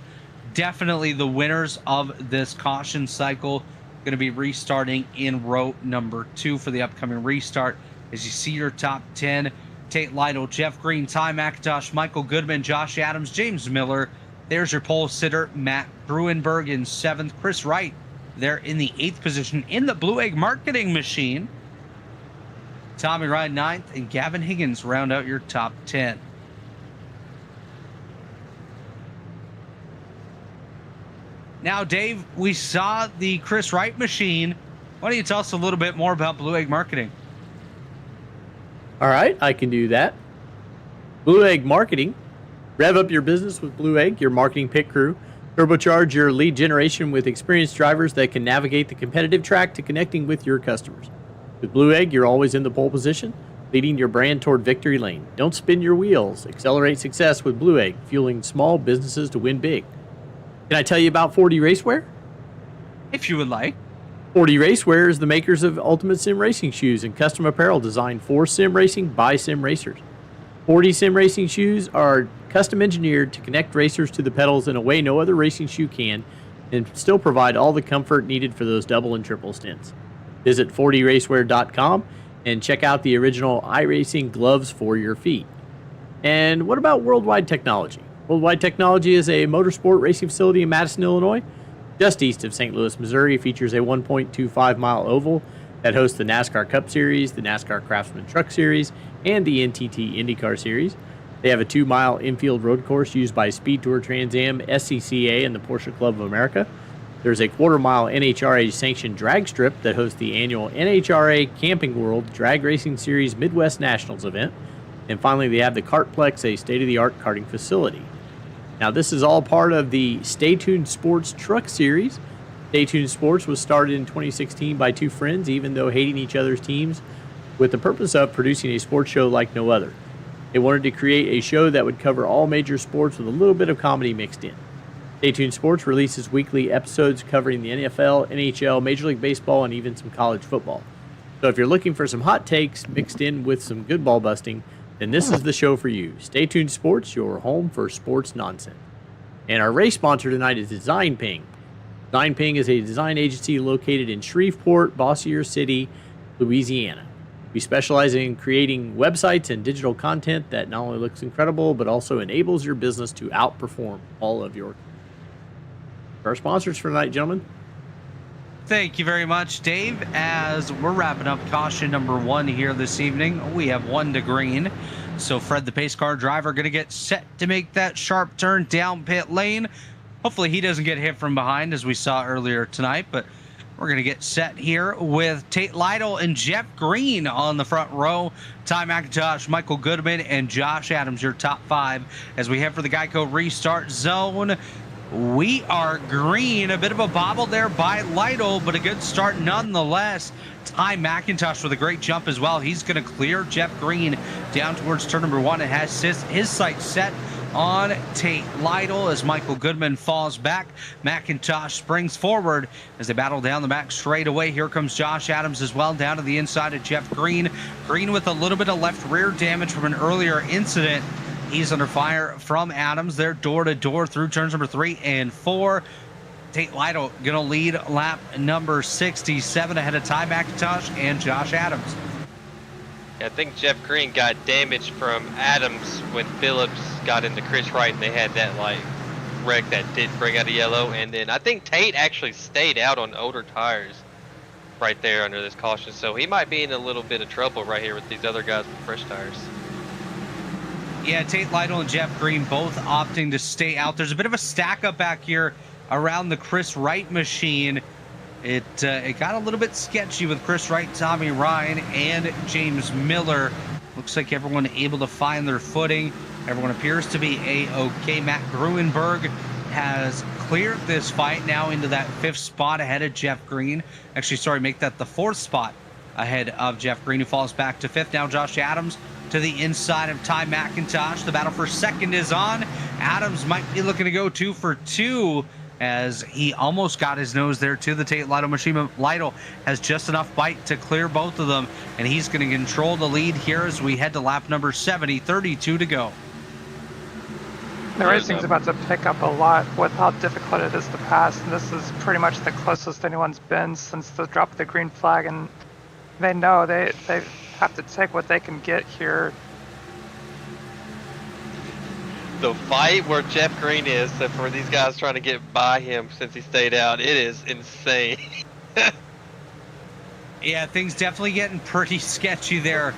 S1: definitely the winners of this caution cycle. Going to be restarting in row number 2 for the upcoming restart. As you see your top 10, Tate Lytle, Jeff Green, Ty McIntosh, Michael Goodman, Josh Adams, James Miller. There's your pole sitter, Matt Gruenberg in 7th. Chris Wright there in the 8th position in the Blue Egg Marketing Machine. Tommy Ryan 9th, and Gavin Higgins round out your top 10. Now, Dave, we saw the Chris Wright machine. Why don't you tell us a little bit more about Blue Egg Marketing?
S4: All right, I can do that. Blue Egg Marketing. Rev up your business with Blue Egg, your marketing pit crew. Turbocharge your lead generation with experienced drivers that can navigate the competitive track to connecting with your customers. With Blue Egg, you're always in the pole position, leading your brand toward victory lane. Don't spin your wheels. Accelerate success with Blue Egg, fueling small businesses to win big. Can I tell you about 4D Racewear?
S1: If you would like.
S4: 4D Racewear is the makers of Ultimate Sim Racing shoes and custom apparel designed for sim racing by sim racers. 4D Sim Racing shoes are custom engineered to connect racers to the pedals in a way no other racing shoe can, and still provide all the comfort needed for those double and triple stints. Visit 4dracewear.com and check out the original iRacing gloves for your feet. And what about Worldwide Technology? Worldwide Technology is a motorsport racing facility in Madison, Illinois, just east of St. Louis, Missouri. It features a 1.25-mile oval that hosts the NASCAR Cup Series, the NASCAR Craftsman Truck Series, and the NTT IndyCar Series. They have a 2-mile infield road course used by Speed Tour Trans Am, SCCA, and the Porsche Club of America. There's a 1/4-mile NHRA-sanctioned drag strip that hosts the annual NHRA Camping World Drag Racing Series Midwest Nationals event. And finally, they have the Kartplex, a state-of-the-art karting facility. Now, this is all part of the Stay Tuned Sports Truck Series. Stay Tuned Sports was started in 2016 by two friends, even though hating each other's teams, with the purpose of producing a sports show like no other. They wanted to create a show that would cover all major sports with a little bit of comedy mixed in. Stay Tuned Sports releases weekly episodes covering the NFL, NHL, Major League Baseball, and even some college football. So if you're looking for some hot takes mixed in with some good ball busting, then this is the show for you. Stay Tuned Sports, your home for sports nonsense. And our race sponsor tonight is DesignPing. DesignPing is a design agency located in Shreveport, Bossier City, Louisiana. We specialize in creating websites and digital content that not only looks incredible, but also enables your business to outperform all of your... Our sponsors for tonight, gentlemen.
S1: Thank you very much, Dave. As we're wrapping up caution number 1 here this evening, we have 1 to green. So Fred, the pace car driver, going to get set to make that sharp turn down pit lane. Hopefully he doesn't get hit from behind as we saw earlier tonight, but we're going to get set here with Tate Lytle and Jeff Green on the front row. Ty McIntosh, Michael Goodman, and Josh Adams, your top 5 as we head for the Geico restart zone. We are green. A bit of a bobble there by Lytle, but a good start nonetheless. Ty McIntosh with a great jump as well. He's going to clear Jeff Green down towards turn number 1 and has his sights set on Tate Lytle as Michael Goodman falls back. McIntosh springs forward as they battle down the back straight away. Here comes Josh Adams as well down to the inside of Jeff Green. Green with a little bit of left rear damage from an earlier incident. He's under fire from Adams. They're door to door through turns number 3 and 4. Tate Lytle going to lead lap number 67 ahead of Ty McIntosh and Josh Adams.
S2: Yeah, I think Jeff Green got damaged from Adams when Phillips got into Chris Wright and they had that like wreck that did bring out a yellow. And then I think Tate actually stayed out on older tires right there under this caution. So he might be in a little bit of trouble right here with these other guys with fresh tires.
S1: Yeah, Tate Lytle and Jeff Green both opting to stay out. There's a bit of a stack up back here around the Chris Wright machine. It got a little bit sketchy with Chris Wright, Tommy Ryan, and James Miller. Looks like everyone able to find their footing. Everyone appears to be A-OK. Matt Gruenberg has cleared this fight now into that 5th spot ahead of Jeff Green. Actually, sorry, make that the 4th spot ahead of Jeff Green, who falls back to 5th. Now Josh Adams to the inside of Ty McIntosh. The battle for 2nd is on. Adams might be looking to go 2 for 2 as he almost got his nose there to the Tate Lytle machine. Lytle has just enough bite to clear both of them, and he's going to control the lead here as we head to lap number 70, 32 to go.
S3: The racing's about to pick up a lot with how difficult it is to pass, and this is pretty much the closest anyone's been since the drop of the green flag, and they know they have to take what they can get here.
S2: The fight where Jeff Green is, so for these guys trying to get by him since he stayed out, it is insane.
S1: Yeah, things definitely getting pretty sketchy there.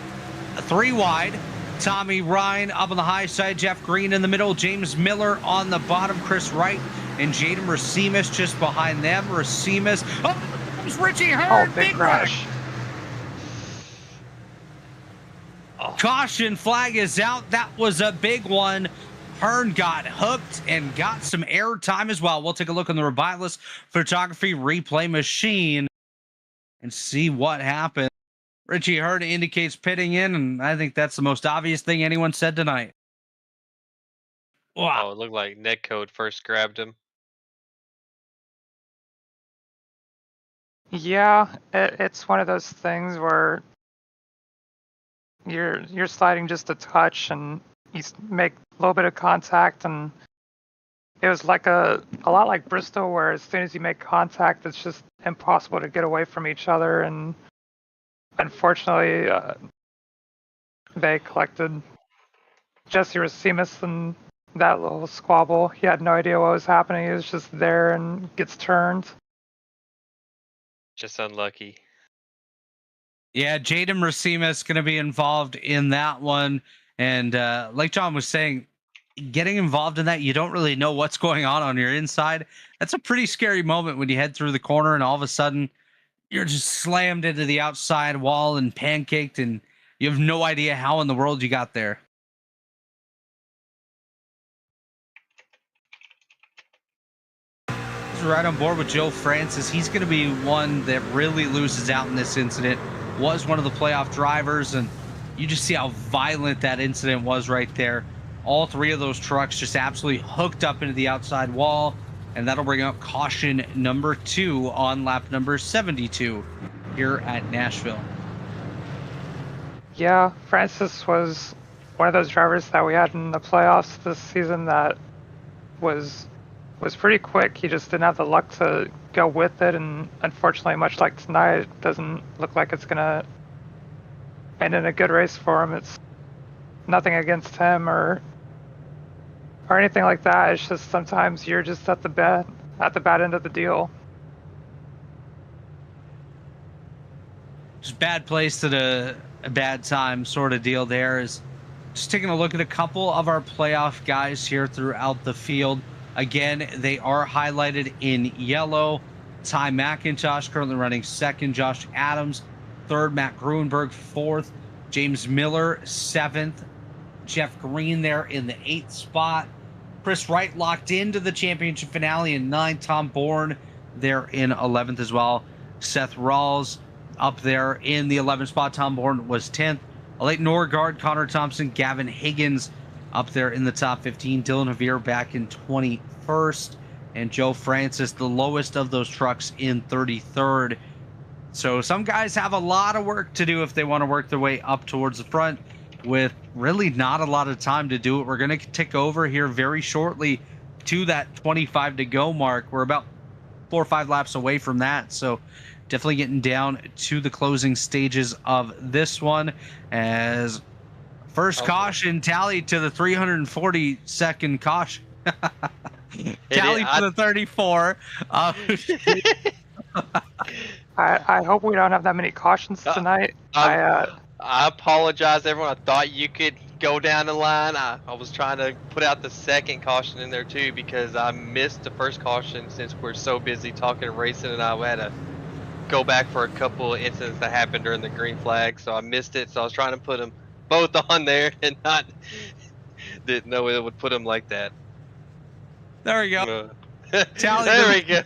S1: 3 wide. Tommy Ryan up on the high side, Jeff Green in the middle, James Miller on the bottom, Chris Wright and Jaden Racimus just behind them. Racimus, oh, comes Richie Hearn,
S3: big crash.
S1: Caution flag is out. That was a big one. Hearn got hooked and got some air time as well. We'll take a look on the Revivalist Photography replay machine and see what happened. Richie Hearn indicates pitting in, and I think that's the most obvious thing anyone said tonight. Wow.
S2: Oh, it looked like Netcode first grabbed him.
S3: Yeah, it's one of those things where you're sliding just a touch and you make a little bit of contact, and it was like a lot like Bristol, where as soon as you make contact, it's just impossible to get away from each other. And unfortunately, they collected Jesse Racimus in that little squabble. He had no idea what was happening. He was just there and gets turned.
S2: Just unlucky.
S1: Yeah, Jaden Racimus going to be involved in that one. And like John was saying, getting involved in that, you don't really know what's going on your inside. That's a pretty scary moment when you head through the corner and all of a sudden you're just slammed into the outside wall and pancaked, and you have no idea how in the world you got there. He's right on board with Joe Francis. He's going to be one that really loses out in this incident. Was one of the playoff drivers, and you just see how violent that incident was right there. All 3 of those trucks just absolutely hooked up into the outside wall, and that'll bring up caution number 2 on lap number 72 here at Nashville.
S3: Yeah, Francis was one of those drivers that we had in the playoffs this season that was pretty quick. He just didn't have the luck to go with it, and unfortunately, much like tonight, it doesn't look like it's gonna end in a good race for him. It's nothing against him or anything like that. It's just sometimes you're just at the bad end of the deal.
S1: Just bad place at a bad time sort of deal there. Is just taking a look at a couple of our playoff guys here throughout the field. Again, they are highlighted in yellow. Ty McIntosh currently running 2nd, Josh Adams 3rd, Matt Gruenberg 4th, James Miller 7th, Jeff Green there in the 8th spot. Chris Wright locked into the championship finale in 9th. Tom Bourne there in 11th as well. Seth Rawls up there in the 11th spot. Tom Bourne was 10th. Leighton Norgard, Connor Thompson, Gavin Higgins up there in the top 15. Dylan Javier back in 21st. And Joe Francis, the lowest of those trucks, in 33rd. So some guys have a lot of work to do if they want to work their way up towards the front, with really not a lot of time to do it. We're going to tick over here very shortly to that 25 to go mark. We're about 4 or 5 laps away from that. So definitely getting down to the closing stages of this one, as first caution tally to the 340-second caution. Tally for the 34.
S3: I hope we don't have that many cautions tonight.
S2: I apologize, everyone. I thought you could go down the line. I was trying to put out the 2nd caution in there too, because I missed the first caution since we're so busy talking and racing, and I had to go back for a couple of incidents that happened during the green flag, so I missed it. So I was trying to put them both on there and didn't know it would put them like that.
S1: There we go. Tally
S2: there we go.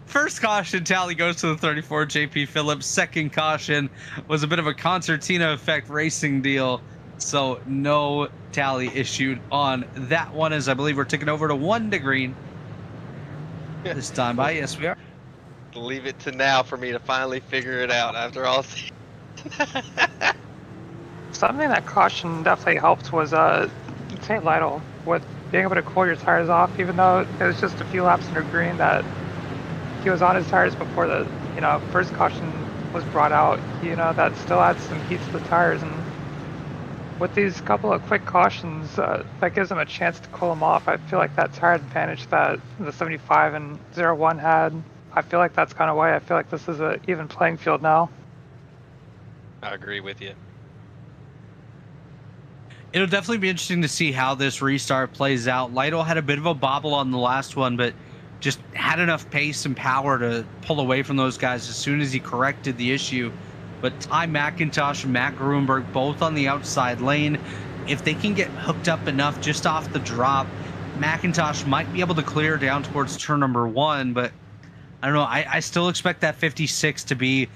S1: First caution tally goes to the 34, JP Phillips. 2nd caution was a bit of a concertina effect racing deal, so no tally issued on that one, as I believe we're ticking over to 1 to green this time by. Yes, we are.
S2: Leave it to now for me to finally figure it out after all.
S3: Something that caution definitely helped was Tate Lytle, with being able to cool your tires off, even though it was just a few laps under green that he was on his tires before the first caution was brought out. That still adds some heat to the tires, and with these couple of quick cautions, that gives him a chance to cool them off. I feel like that tire advantage that the 75 and 01 had, I feel like that's gone away. I feel like this is an even playing field now.
S2: I agree with you.
S1: It'll definitely be interesting to see how this restart plays out. Lytle had a bit of a bobble on the last one, but just had enough pace and power to pull away from those guys as soon as he corrected the issue. But Ty McIntosh and Matt Grunberg both on the outside lane. If they can get hooked up enough just off the drop, McIntosh might be able to clear down towards turn number 1, but I don't know. I still expect that 56 to be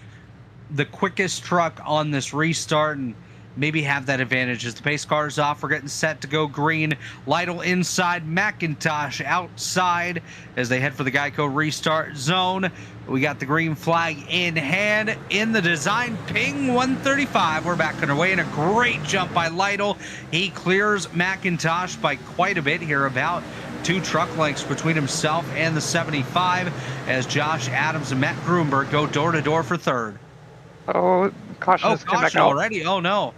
S1: the quickest truck on this restart and maybe have that advantage. As the pace car is off, we're getting set to go green. Lytle inside, McIntosh outside as they head for the Geico restart zone. We got the green flag in hand in the DesignPing 135. We're back on our way, and a great jump by Lytle. He clears McIntosh by quite a bit here, about 2 truck lengths between himself and the 75, as Josh Adams and Matt Grunberg go door to door for third.
S3: Oh, caution is coming back
S1: Caution
S3: out
S1: already. Oh no.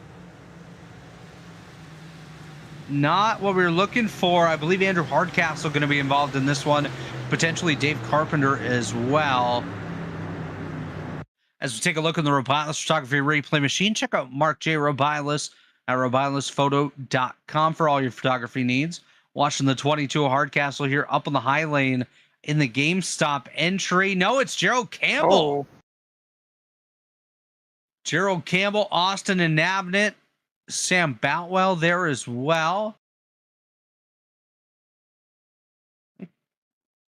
S1: Not what we were looking for. I believe Andrew Hardcastle going to be involved in this one. Potentially Dave Carpenter as well. As we take a look on the Robilas Photography Replay Machine, check out Mark J. Robilas at robilasphoto.com for all your photography needs. Watching the 22 Hardcastle here up on the high lane in the GameStop entry. No, it's Gerald Campbell.
S3: Oh.
S1: Gerald Campbell, Austin and Nabnett. Sam Boutwell there as well.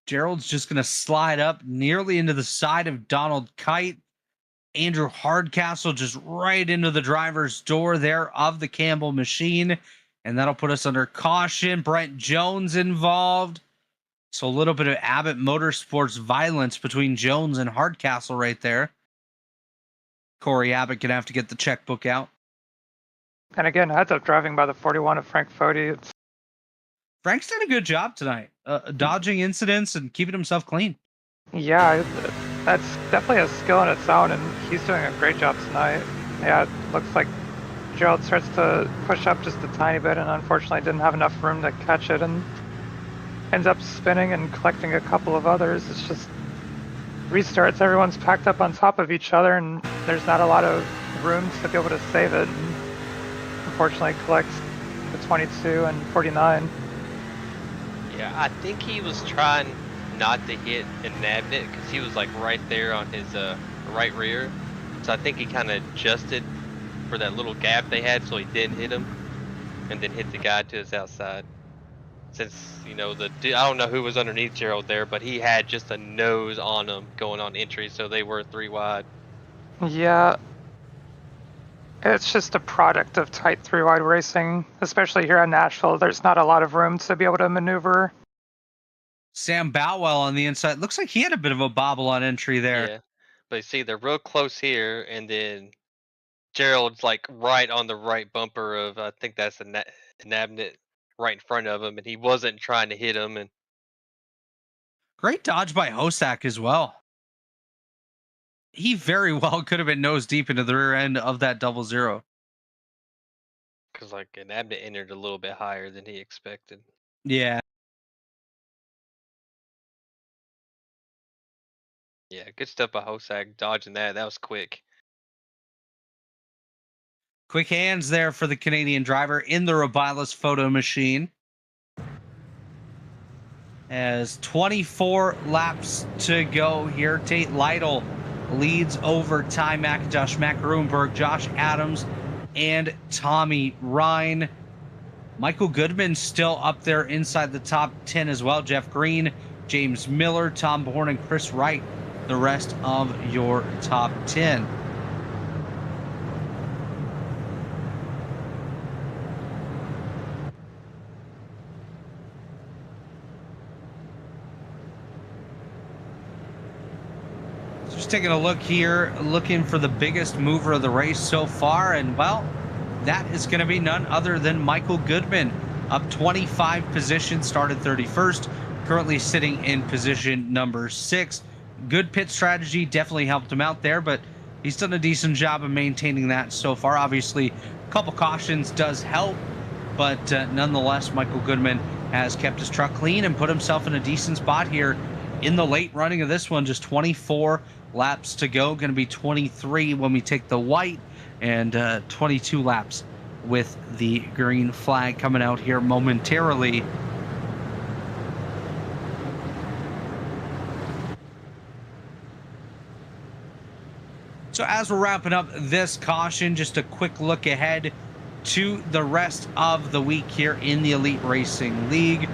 S1: Gerald's just going to slide up nearly into the side of Donald Kite. Andrew Hardcastle just right into the driver's door there of the Campbell machine. And that'll put us under caution. Brent Jones involved. So a little bit of Abbott Motorsports violence between Jones and Hardcastle right there. Corey Abbott going to have to get the checkbook out.
S3: And again, heads up driving by the 41 of Frank Foti.
S1: Frank's done a good job tonight, dodging incidents and keeping himself clean.
S3: Yeah, that's definitely a skill in its own, and he's doing a great job tonight. Yeah, it looks like Gerald starts to push up just a tiny bit, and unfortunately didn't have enough room to catch it, and ends up spinning and collecting a couple of others. It's just restarts. Everyone's packed up on top of each other, and there's not a lot of room to be able to save it. And unfortunately collects the 22 and 49.
S2: Yeah, I think he was trying not to hit and nabbed it because he was like right there on his right rear. So I think he kind of adjusted for that little gap they had so he didn't hit him and then hit the guy to his outside. Since, I don't know who was underneath Gerald there, but he had just a nose on him going on entry, so they were 3 wide.
S3: Yeah. It's just a product of tight 3-wide racing, especially here in Nashville. There's not a lot of room to be able to maneuver.
S1: Sam Boutwell on the inside. Looks like he had a bit of a bobble on entry there.
S2: Yeah, but you see, they're real close here, and then Gerald's like right on the right bumper of, I think that's a Nabnett right in front of him, and he wasn't trying to hit him. And
S1: great dodge by Hosack as well. He very well could have been nose deep into the rear end of that 00.
S2: Because like Nabnett entered a little bit higher than he expected.
S1: Yeah.
S2: Yeah, good stuff by Hosack dodging that. That was quick.
S1: Quick hands there for the Canadian driver in the Robilas photo machine. As 24 laps to go here, Tate Lytle leads over Ty McIntosh, Matt Grunberg, Josh Adams, and Tommy Ryan. Michael Goodman still up there inside the top 10 as well. Jeff Green, James Miller, Tom Bourne, and Chris Wright, the rest of your top 10. Just taking a look here, looking for the biggest mover of the race so far, and well, that is going to be none other than Michael Goodman. up 25 positions, started 31st, currently sitting in position number 6. Good pit strategy, definitely helped him out there, but he's done a decent job of maintaining that so far. Obviously, a couple cautions does help, but nonetheless, Michael Goodman has kept his truck clean and put himself in a decent spot here in the late running of this one. Just 24 laps to go, going to be 23 when we take the white, and 22 laps with the green flag coming out here momentarily. So as we're wrapping up this caution, just a quick look ahead to the rest of the week here in the Elite Racing League.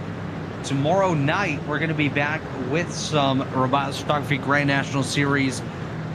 S1: Tomorrow night, we're going to be back with some Robotics Photography Grand National Series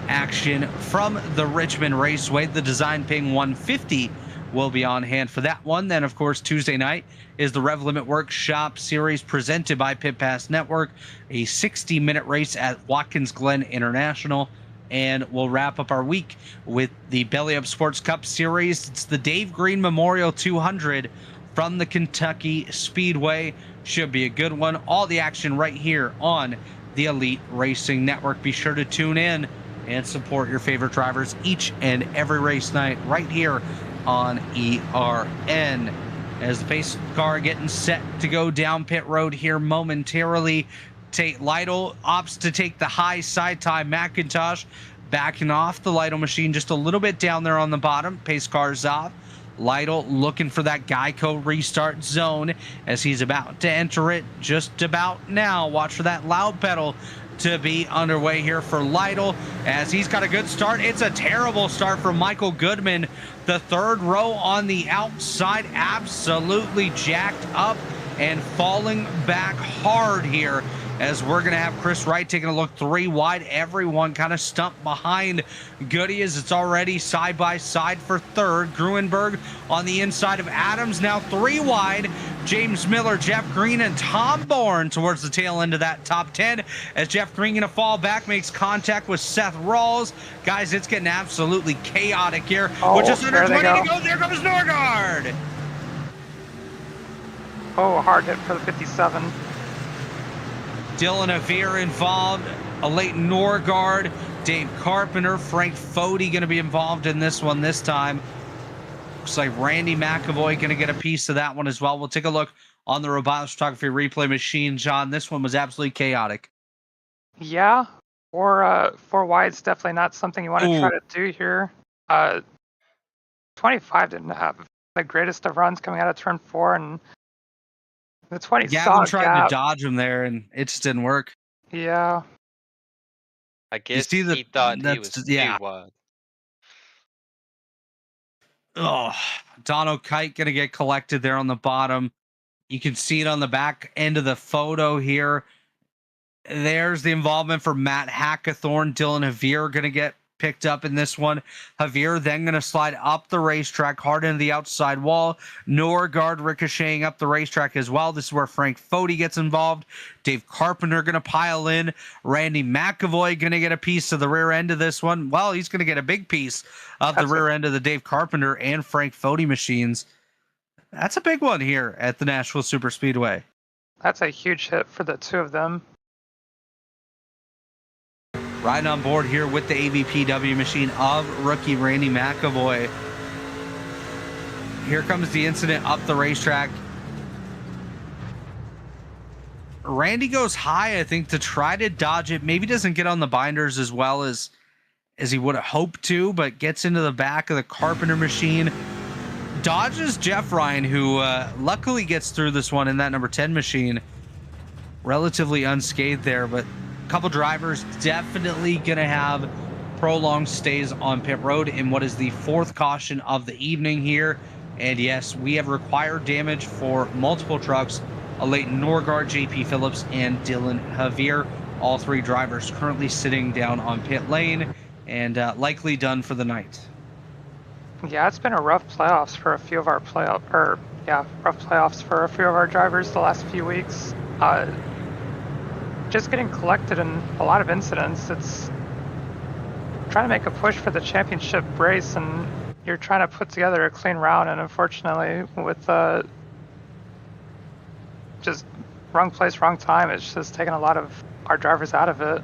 S1: action from the Richmond Raceway. The DesignPing 150 will be on hand for that one. Then, of course, Tuesday night is the Rev Limit Workshop Series presented by Pit Pass Network, a 60-minute race at Watkins Glen International. And we'll wrap up our week with the Belly Up Sports Cup Series. It's the Dave Green Memorial 200 from the Kentucky Speedway. Should be a good one. All the action right here on the Elite Racing Network. Be sure to tune in and support your favorite drivers each and every race night right here on ERN. As the pace car getting set to go down pit road here momentarily. Lytle opts to take the high side tie. McIntosh backing off the Lytle machine just a little bit down there on the bottom. Pace car's off. Lytle looking for that Geico restart zone as he's about to enter it just about now. Watch for that loud pedal to be underway here for Lytle as he's got a good start. It's a terrible start for Michael Goodman. The third row on the outside absolutely jacked up and falling back hard here, as we're going to have Chris Wright taking a look 3 wide. Everyone kind of stumped behind Goody as it's already side by side for third. Gruenberg on the inside of Adams, now 3 wide. James Miller, Jeff Green, and Tom Bourne towards the tail end of that top 10 as Jeff Green going to fall back, makes contact with Seth Rawls. Guys, it's getting absolutely chaotic here. With just under 20 to go, there comes Norgard.
S3: Oh, hard hit for the 57.
S1: Dylan Avere involved, a late Norgard, Dave Carpenter, Frank Fody going to be involved in this one this time. Looks like Randy McAvoy going to get a piece of that one as well. We'll take a look on the Robotics Photography replay machine. John, this one was absolutely chaotic.
S3: Yeah, or 4 wide's definitely not something you want to try to do here. 25 didn't have the greatest of runs coming out of turn 4, and the 20
S1: Gavin tried to dodge him there, and it just didn't work.
S3: Yeah.
S2: I guess he thought he was too wide.
S1: Oh, Dono Kite going to get collected there on the bottom. You can see it on the back end of the photo here. There's the involvement for Matt Hackathorn. Dylan Javier going to get picked up in this one. Javier then going to slide up the racetrack hard into the outside wall. Norgard ricocheting up the racetrack as well. This is where Frank Fody gets involved. Dave Carpenter going to pile in. Randy McAvoy going to get a piece of the rear end of this one. Well, he's going to get a big piece of the rear end of the Dave Carpenter and Frank Fody machines. That's a big one here at the Nashville Superspeedway.
S3: That's a huge hit for the 2 of them.
S1: Riding on board here with the AVPW machine of rookie Randy McAvoy. Here comes the incident up the racetrack. Randy goes high, I think, to try to dodge it. Maybe doesn't get on the binders as well as he would have hoped to, but gets into the back of the Carpenter machine. Dodges Jeff Ryan, who luckily gets through this one in that number 10 machine. Relatively unscathed there, but couple drivers definitely going to have prolonged stays on pit road in what is the 4th caution of the evening here. And yes, we have required damage for multiple trucks, a late Norgard, JP Phillips, and Dylan Javier. All 3 drivers currently sitting down on pit lane and likely done for the night.
S3: Yeah, it's been a rough playoffs for a few of our rough playoffs for a few of our drivers the last few weeks. Just getting collected in a lot of incidents. It's trying to make a push for the championship race, and you're trying to put together a clean round, and unfortunately with just wrong place, wrong time. It's just taking a lot of our drivers out of it.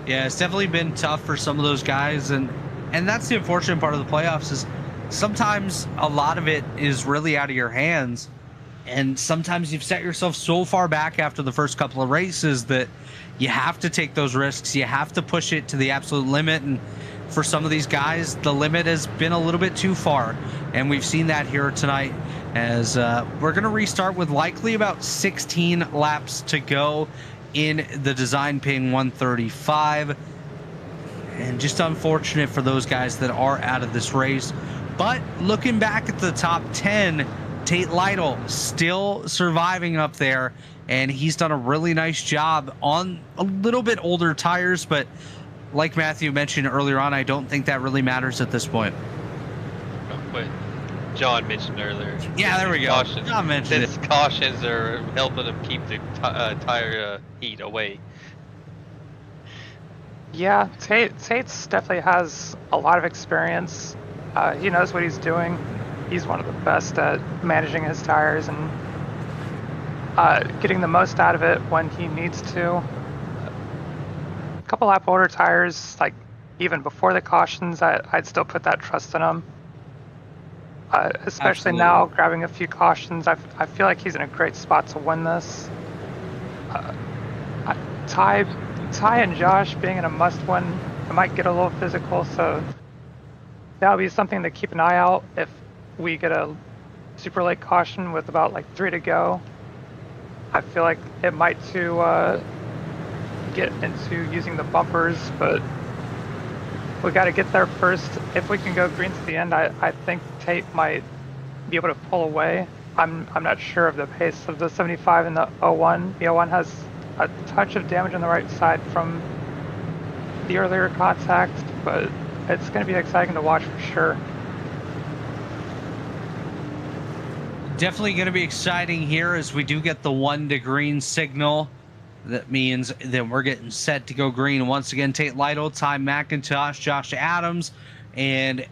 S1: Yeah, it's definitely been tough for some of those guys, and that's the unfortunate part of the playoffs is sometimes a lot of it is really out of your hands, and sometimes you've set yourself so far back after the first couple of races that you have to take those risks. You have to push it to the absolute limit, and for some of these guys, the limit has been a little bit too far, and we've seen that here tonight as we're going to restart with likely about 16 laps to go in the DesignPing 135, and just unfortunate for those guys that are out of this race. But looking back at the top 10, Tate Lytle still surviving up there, and he's done a really nice job on a little bit older tires, but like Matthew mentioned earlier on, I don't think that really matters at this point.
S2: But John mentioned earlier.
S1: Yeah, there we go.
S2: Cautions,
S1: John mentioned
S2: since cautions are helping them keep the tire heat away.
S3: Yeah, Tate's definitely has a lot of experience. He knows what he's doing. He's one of the best at managing his tires and getting the most out of it when he needs to. A couple lap older tires, like even before the cautions, I'd still put that trust in him. Especially
S1: Absolutely.
S3: now, grabbing a few cautions, I feel like he's in a great spot to win this. Ty and Josh being in a must-win, it might get a little physical, so that'll be something to keep an eye out if we get a super late caution with about like 3 to go. I feel like it might get into using the bumpers, but we got to get there first. If we can go green to the end, I think Tate might be able to pull away. I'm not sure of the pace of the 75 and the 01. The 01 has a touch of damage on the right side from the earlier contact, but it's going to be exciting to watch for sure.
S1: Definitely going to be exciting here as we do get the 1 to green signal. That means that we're getting set to go green once again. Tate Lytle, Ty McIntosh, Josh Adams, and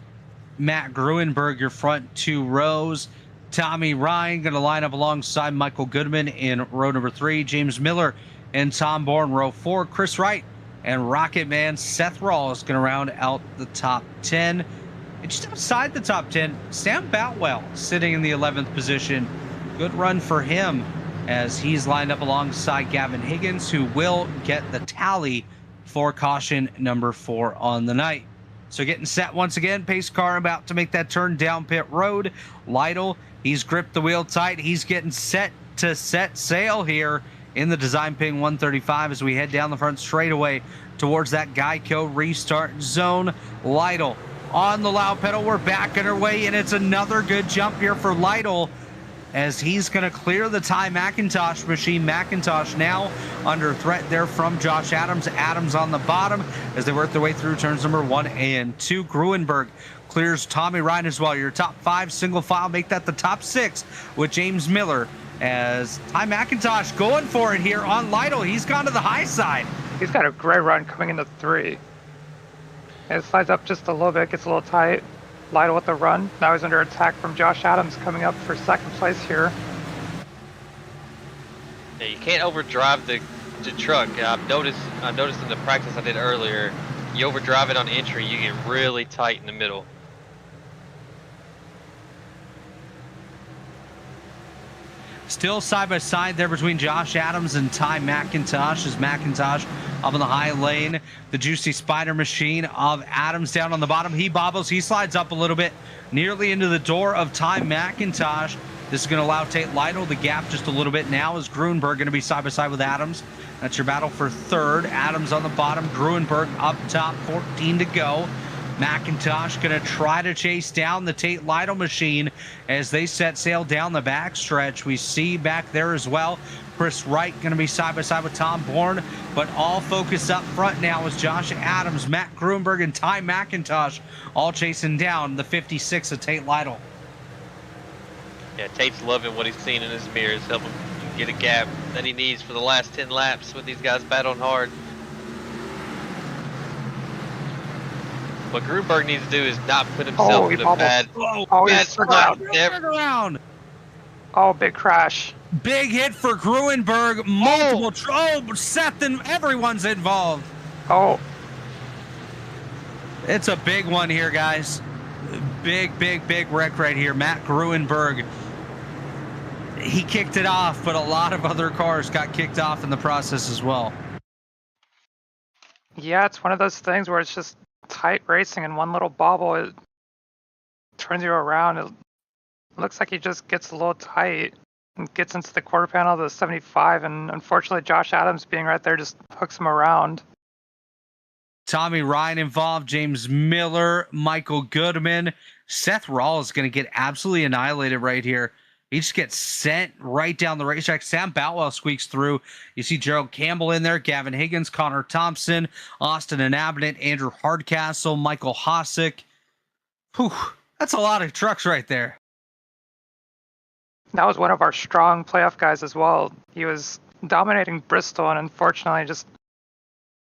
S1: Matt Gruenberg, your front 2 rows. Tommy Ryan going to line up alongside Michael Goodman in row number 3. James Miller and Tom Bourne, row 4. Chris Wright and Rocket Man Seth Rawls going to round out the top 10. And just outside the top 10, Sam Boutwell sitting in the 11th position. Good run for him as he's lined up alongside Gavin Higgins, who will get the tally for caution number 4 on the night. So getting set once again, pace car about to make that turn down pit road. Lytle, he's gripped the wheel tight. He's getting set to set sail here in the DesignPing 135 as we head down the front straightaway towards that Geico restart zone. Lytle on the loud pedal. We're back underway, and it's another good jump here for Lytle as he's going to clear the Ty McIntosh machine. McIntosh now under threat there from Josh Adams. Adams on the bottom as they work their way through turns number 1 and 2. Gruenberg clears Tommy Ryan as well. Your top 5 single file, make that the top 6 with James Miller as Ty McIntosh going for it here on Lytle. He's gone to the high side.
S3: He's got a great run coming into 3. It slides up just a little bit, gets a little tight. Lytle with the run. Now he's under attack from Josh Adams coming up for 2nd place here.
S2: Yeah, you can't overdrive the truck. I've noticed in the practice I did earlier, you overdrive it on entry, you get really tight in the middle.
S1: Still side by side there between Josh Adams and Ty McIntosh as McIntosh up in the high lane. The Juicy Spider machine of Adams down on the bottom. He bobbles, he slides up a little bit, nearly into the door of Ty McIntosh. This is going to allow Tate Lytle the gap just a little bit. Now is Gruenberg going to be side by side with Adams. That's your battle for 3rd. Adams on the bottom, Gruenberg up top, 14 to go. McIntosh going to try to chase down the Tate Lytle machine as they set sail down the backstretch. We see back there as well Chris Wright going to be side by side with Tom Bourne, but all focus up front now is Josh Adams, Matt Gruenberg, and Ty McIntosh all chasing down the 56 of Tate Lytle.
S2: Yeah, Tate's loving what he's seen in his mirrors, helping get a gap that he needs for the last 10 laps with these guys battling hard. What Gruenberg needs to do is not put himself in a bad
S3: he's
S2: spot.
S3: around.
S1: Turn around.
S3: Oh, big crash.
S1: Big hit for Gruenberg. Multiple. Seth and everyone's involved.
S3: Oh,
S1: It's a big one here, guys. Big wreck right here. Matt Gruenberg. He kicked it off, but a lot of other cars got kicked off in the process as well.
S3: yeah, it's one of those things where it's just tight racing, and one little bobble, it turns you around. It looks like he just gets a little tight and gets into the quarter panel of the 75, and unfortunately Josh Adams being right there just hooks him around.
S1: Tommy Ryan involved, James Miller, Michael Goodman. Seth Rawls is going to get absolutely annihilated right here. He just gets sent right down the racetrack. Sam Boutwell squeaks through. You see Gerald Campbell in there, Gavin Higgins, Connor Thompson, Austin Inhabitant, Andrew Hardcastle, Michael Hosick. Whew, that's a lot of trucks right there.
S3: That was one of our strong playoff guys as well. He was dominating Bristol, and unfortunately just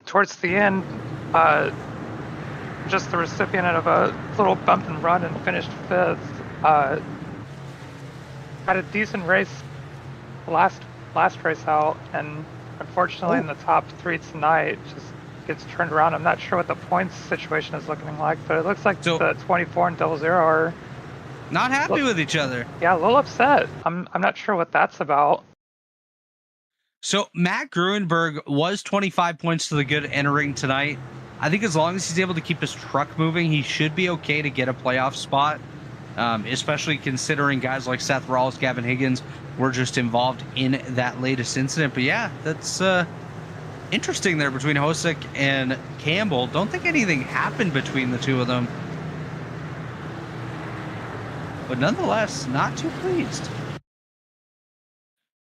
S3: towards the end, just the recipient of a little bump and run and finished 5th. Had a decent race last race out, and unfortunately in the top 3 tonight just gets turned around. I'm not sure what the points situation is looking like, but it looks like the 24 and 00 are
S1: not happy with each other.
S3: Yeah, a little upset. I'm not sure what that's about.
S1: So Matt Gruenberg was 25 points to the good entering tonight. I think as long as he's able to keep his truck moving, he should be okay to get a playoff spot, especially considering guys like Seth Rawls, Gavin Higgins were just involved in that latest incident. But yeah, that's interesting there between Hosick and Campbell. Don't think anything happened between the two of them. But nonetheless, not too pleased.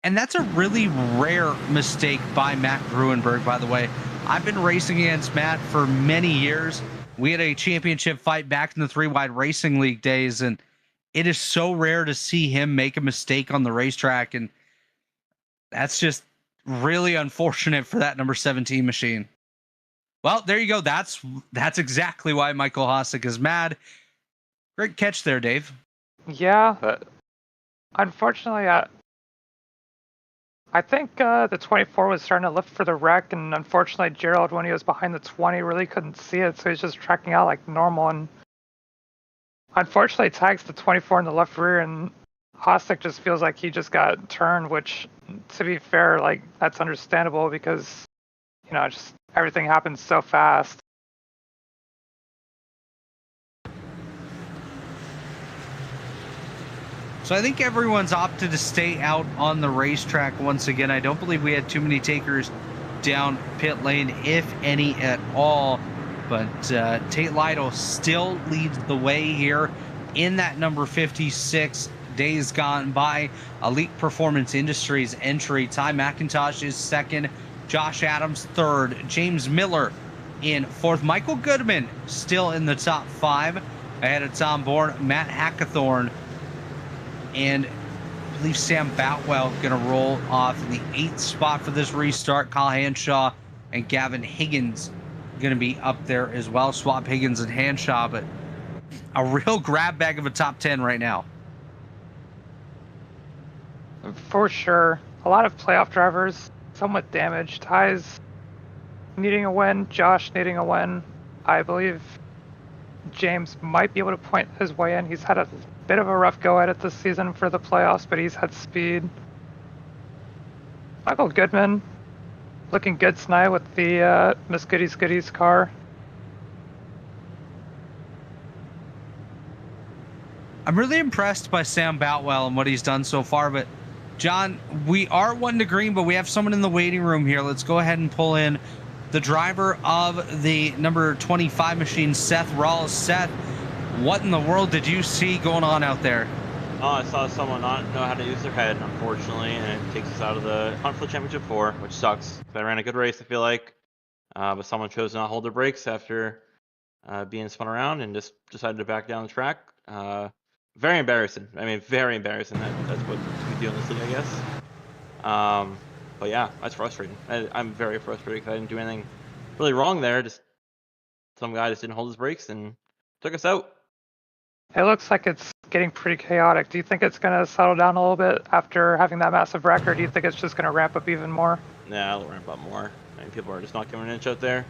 S1: And that's a really rare mistake by Matt Gruenberg, by the way. I've been racing against Matt for many years. We had a championship fight back in the 3-Wide Racing League days, and it is so rare to see him make a mistake on the racetrack, and that's just really unfortunate for that number 17 machine. Well, there you go. That's exactly why Michael Hosick is mad. Great catch there, Dave.
S3: Yeah, but unfortunately, I think the 24 was starting to lift for the wreck, and unfortunately Gerald, when he was behind the 20, really couldn't see it, so he's just tracking out like normal, and unfortunately tags the 24 in the left rear, and Hosick just feels like he just got turned, which, to be fair, like, that's understandable because, you know, just everything happens so fast.
S1: So I think everyone's opted to stay out on the racetrack once again. I don't believe we had too many takers down pit lane, if any at all. But Tate Lytle still leads the way here in that number 56. Days gone by. Elite Performance Industries entry. Ty McIntosh is second. Josh Adams third. James Miller in fourth. Michael Goodman still in the top 5 ahead of Tom Bourne, Matt Hackathorn, and I believe Sam Boutwell going to roll off in the 8th spot for this restart. Kyle Hanshaw and Gavin Higgins going to be up there as well. Swap Higgins and Hanshaw, but a real grab bag of a top 10 right now.
S3: For sure. A lot of playoff drivers, somewhat damaged. Ty's needing a win, Josh needing a win. I believe James might be able to point his way in. He's had a bit of a rough go at it this season for the playoffs, but he's had speed. Michael Goodman looking good tonight with the Miss Goodies Goodies car.
S1: I'm really impressed by Sam Boutwell and what he's done so far, but John, we are 1 to green, but we have someone in the waiting room here. Let's go ahead and pull in the driver of the number 25 machine, Seth Rawls. Seth, what in the world did you see going on out there?
S6: Oh, I saw someone not know how to use their head, unfortunately, and it takes us out of the hunt for the championship 4, which sucks. I ran a good race, I feel like, but someone chose to not hold their brakes after being spun around and just decided to back down the track. Very embarrassing. I mean, very embarrassing. That's what we do in this league, I guess. But yeah, that's frustrating. I'm very frustrated because I didn't do anything really wrong there. Just some guy just didn't hold his brakes and took us out.
S3: It looks like it's getting pretty chaotic. Do you think it's going to settle down a little bit after having that massive wreck, or do you think it's just going to ramp up even more?
S6: Yeah, it'll ramp up more. I mean, people are just not giving an inch out there,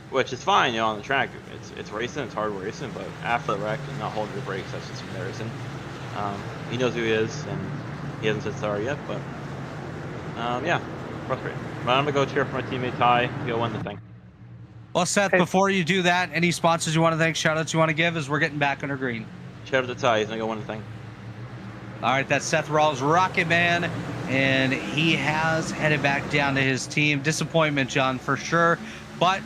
S6: which is fine, you know, on the track. It's racing, it's hard racing, but after the wreck and not holding your brakes, that's just embarrassing. He knows who he is, and he hasn't said sorry yet, but yeah, frustrating. But I'm gonna go cheer for my teammate Ty. He'll win the thing.
S1: Well, Seth, before you do that, any sponsors you want to thank, shout-outs you want to give as we're getting back under green?
S6: Shout out to Ty. He's gonna go win the thing.
S1: All right, that's Seth Rawls, Rocket Man, and he has headed back down to his team. Disappointment, John, for sure, but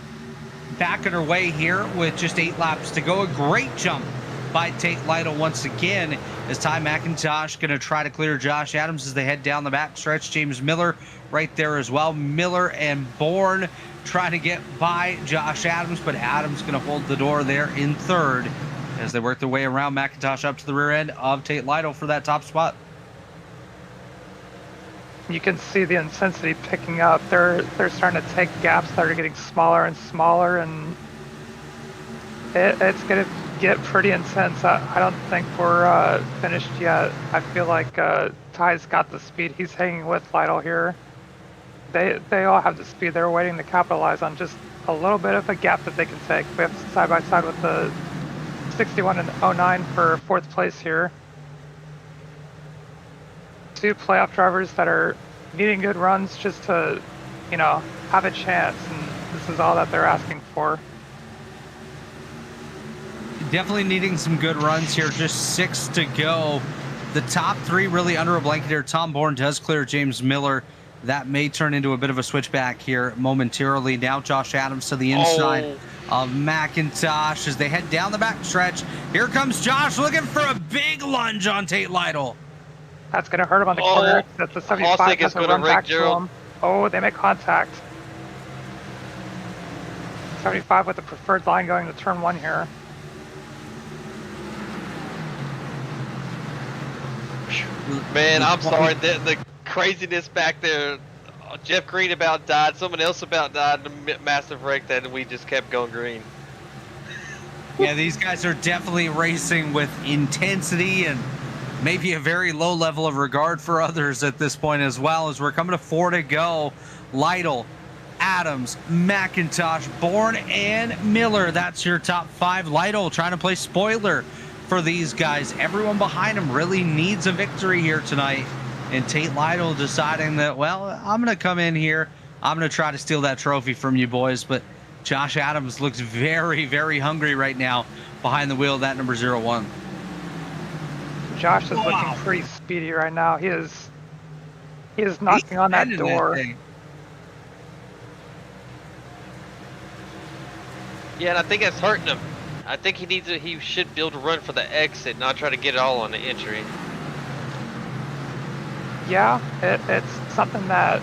S1: back underway here with just 8 laps to go. A great jump by Tate Lytle once again as Ty McIntosh going to try to clear Josh Adams as they head down the back stretch. James Miller right there as well. Miller and Bourne trying to get by Josh Adams, but Adams going to hold the door there in third as they work their way around McIntosh up to the rear end of Tate Lytle for that top spot.
S3: You can see the intensity picking up. They're starting to take gaps that are getting smaller and smaller, and it's going to get pretty intense. I don't think we're finished yet. I feel like Ty's got the speed. He's hanging with Lytle here. They all have the speed. They're waiting to capitalize on just a little bit of a gap that they can take. We have side by side with the 61 and 09 for 4th place here. 2 playoff drivers that are needing good runs just to, you know, have a chance, and this is all that they're asking for.
S1: Definitely needing some good runs here. Just 6 to go. The top 3 really under a blanket here. Tom Bourne does clear James Miller. That may turn into a bit of a switchback here momentarily. Now Josh Adams to the inside of McIntosh as they head down the back stretch. Here comes Josh looking for a big lunge on Tate Lytle.
S3: That's going to hurt him on the corner. That's the 75 has to run back to him. Oh, they make contact. 75 with the preferred line going to turn 1 here.
S2: Man, I'm sorry. The craziness back there. Jeff Green about died. Someone else about died in a massive wreck that we just kept going green.
S1: Yeah, these guys are definitely racing with intensity and maybe a very low level of regard for others at this point as well, as we're coming to 4 to go. Lytle, Adams, McIntosh, Bourne, and Miller. That's your top 5. Lytle trying to play spoiler for these guys. Everyone behind him really needs a victory here tonight. And Tate Lytle deciding that, well, I'm going to come in here. I'm going to try to steal that trophy from you boys. But Josh Adams looks very, very hungry right now behind the wheel of that number 01.
S3: Josh is looking pretty speedy right now. He is knocking on that door.
S2: Yeah, and I think that's hurting him. I think he should be able to run for the exit, not try to get it all on the entry.
S3: Yeah, it's something that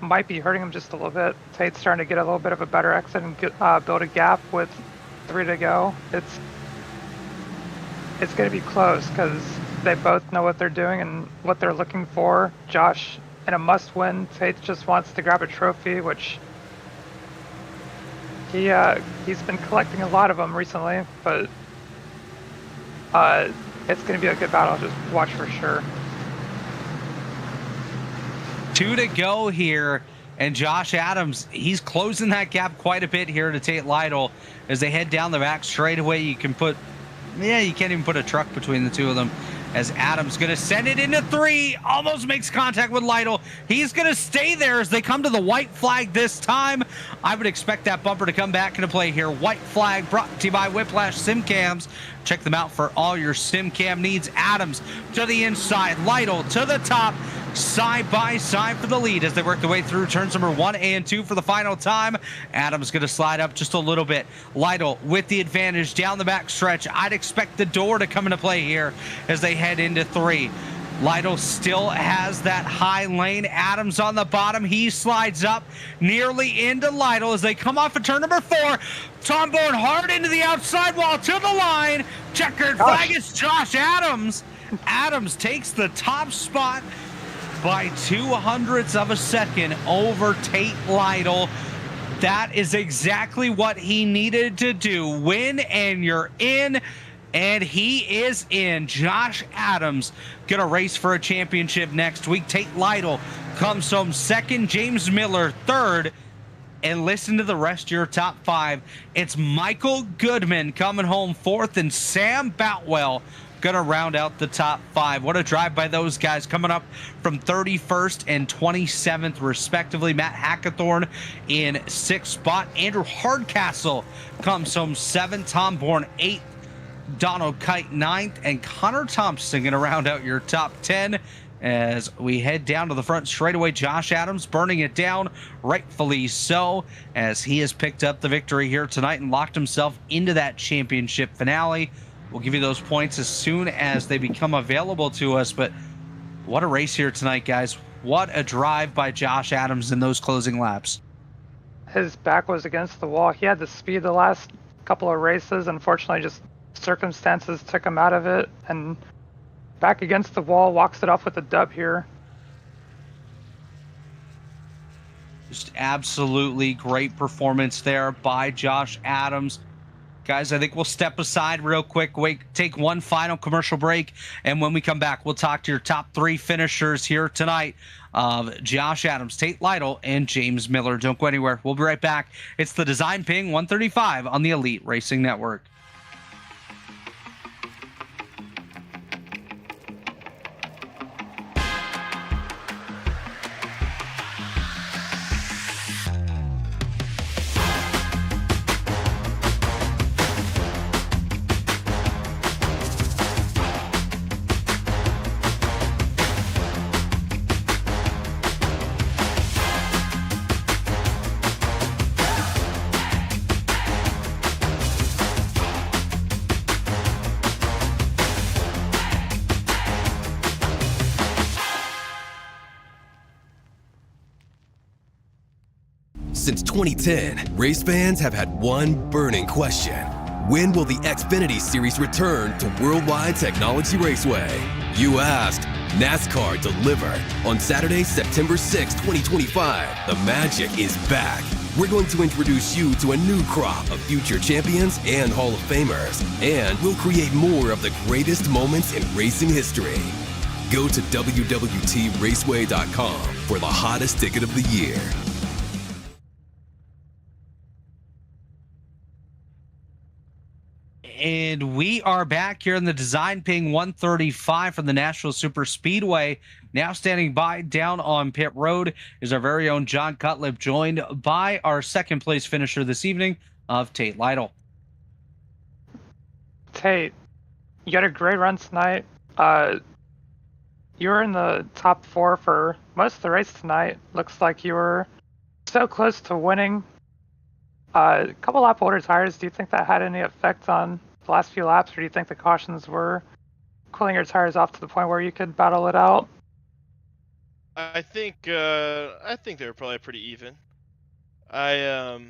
S3: might be hurting him just a little bit. Tate's starting to get a little bit of a better exit and build a gap with 3 to go. It's going to be close because they both know what they're doing and what they're looking for. Josh in a must-win. Tate just wants to grab a trophy, which he's been collecting a lot of them recently, but it's going to be a good battle. Just watch for sure.
S1: 2 to go here, and Josh Adams, he's closing that gap quite a bit here to Tate Lytle as they head down the back straightaway. You can't even put a truck between the two of them, as Adams going to send it into 3, almost makes contact with Lytle. He's going to stay there as they come to the white flag this time. I would expect that bumper to come back into play here. White flag brought to you by Whiplash Sim Cams. Check them out for all your sim cam needs. Adams to the inside, Lytle to the top, side by side for the lead as they work their way through turns number 1 and 2 for the final time. Adams going to slide up just a little bit. Lytle with the advantage down the back stretch. I'd expect the door to come into play here as they head into 3. Lytle still has that high lane. Adams on the bottom. He slides up nearly into Lytle as they come off of turn number 4. Tom Bourne hard into the outside wall to the line. Checkered flag is Josh Adams. Adams takes the top spot by 0.02 of a second over Tate Lytle. That is exactly what he needed to do. Win and you're in. And he is in. Josh Adams going to race for a championship next week. Tate Lytle comes home second. James Miller third. And listen to the rest of your top five. It's Michael Goodman coming home fourth, and Sam Boutwell going to round out the top five. What a drive by those guys, coming up from 31st and 27th, respectively. Matt Hackathorn in sixth spot. Andrew Hardcastle comes home seventh. Tom Bourne eighth. Donald Kite ninth. And Connor Thompson going to round out your top 10. As we head down to the front straightaway, Josh Adams burning it down, rightfully so, as he has picked up the victory here tonight and locked himself into that championship finale. We'll give you those points as soon as they become available to us, but what a race here tonight, guys. What a drive by Josh Adams in those closing laps.
S3: His back was against the wall. He had the speed the last couple of races. Unfortunately, just circumstances took him out of it, and back against the wall, walks it off with a dub here.
S1: Just absolutely great performance there by Josh Adams. Guys, I think we'll step aside real quick, take one final commercial break, and when we come back, we'll talk to your top three finishers here tonight of Josh Adams, Tate Lytle, and James Miller. Don't go anywhere. We'll be right back. It's the DesignPing 135 on the Elite Racing Network.
S5: Since 2010, race fans have had one burning question. When will the Xfinity Series return to Worldwide Technology Raceway? You asked, NASCAR delivered. On Saturday, September 6, 2025, the magic is back. We're going to introduce you to a new crop of future champions and Hall of Famers, and we'll create more of the greatest moments in racing history. Go to www.raceway.com for the hottest ticket of the year.
S1: And we are back here in the DesignPing 135 from the Nashville Superspeedway. Now standing by down on pit road is our very own John Cutlip, joined by our second place finisher this evening of Tate Lytle.
S3: Tate, you had a great run tonight. You were in the top four for most of the race tonight. Looks like you were so close to winning. A couple lap older tires, do you think that had any effect on the last few laps, or do you think the cautions were cooling your tires off to the point where you could battle it out?
S7: I think they were probably pretty even. I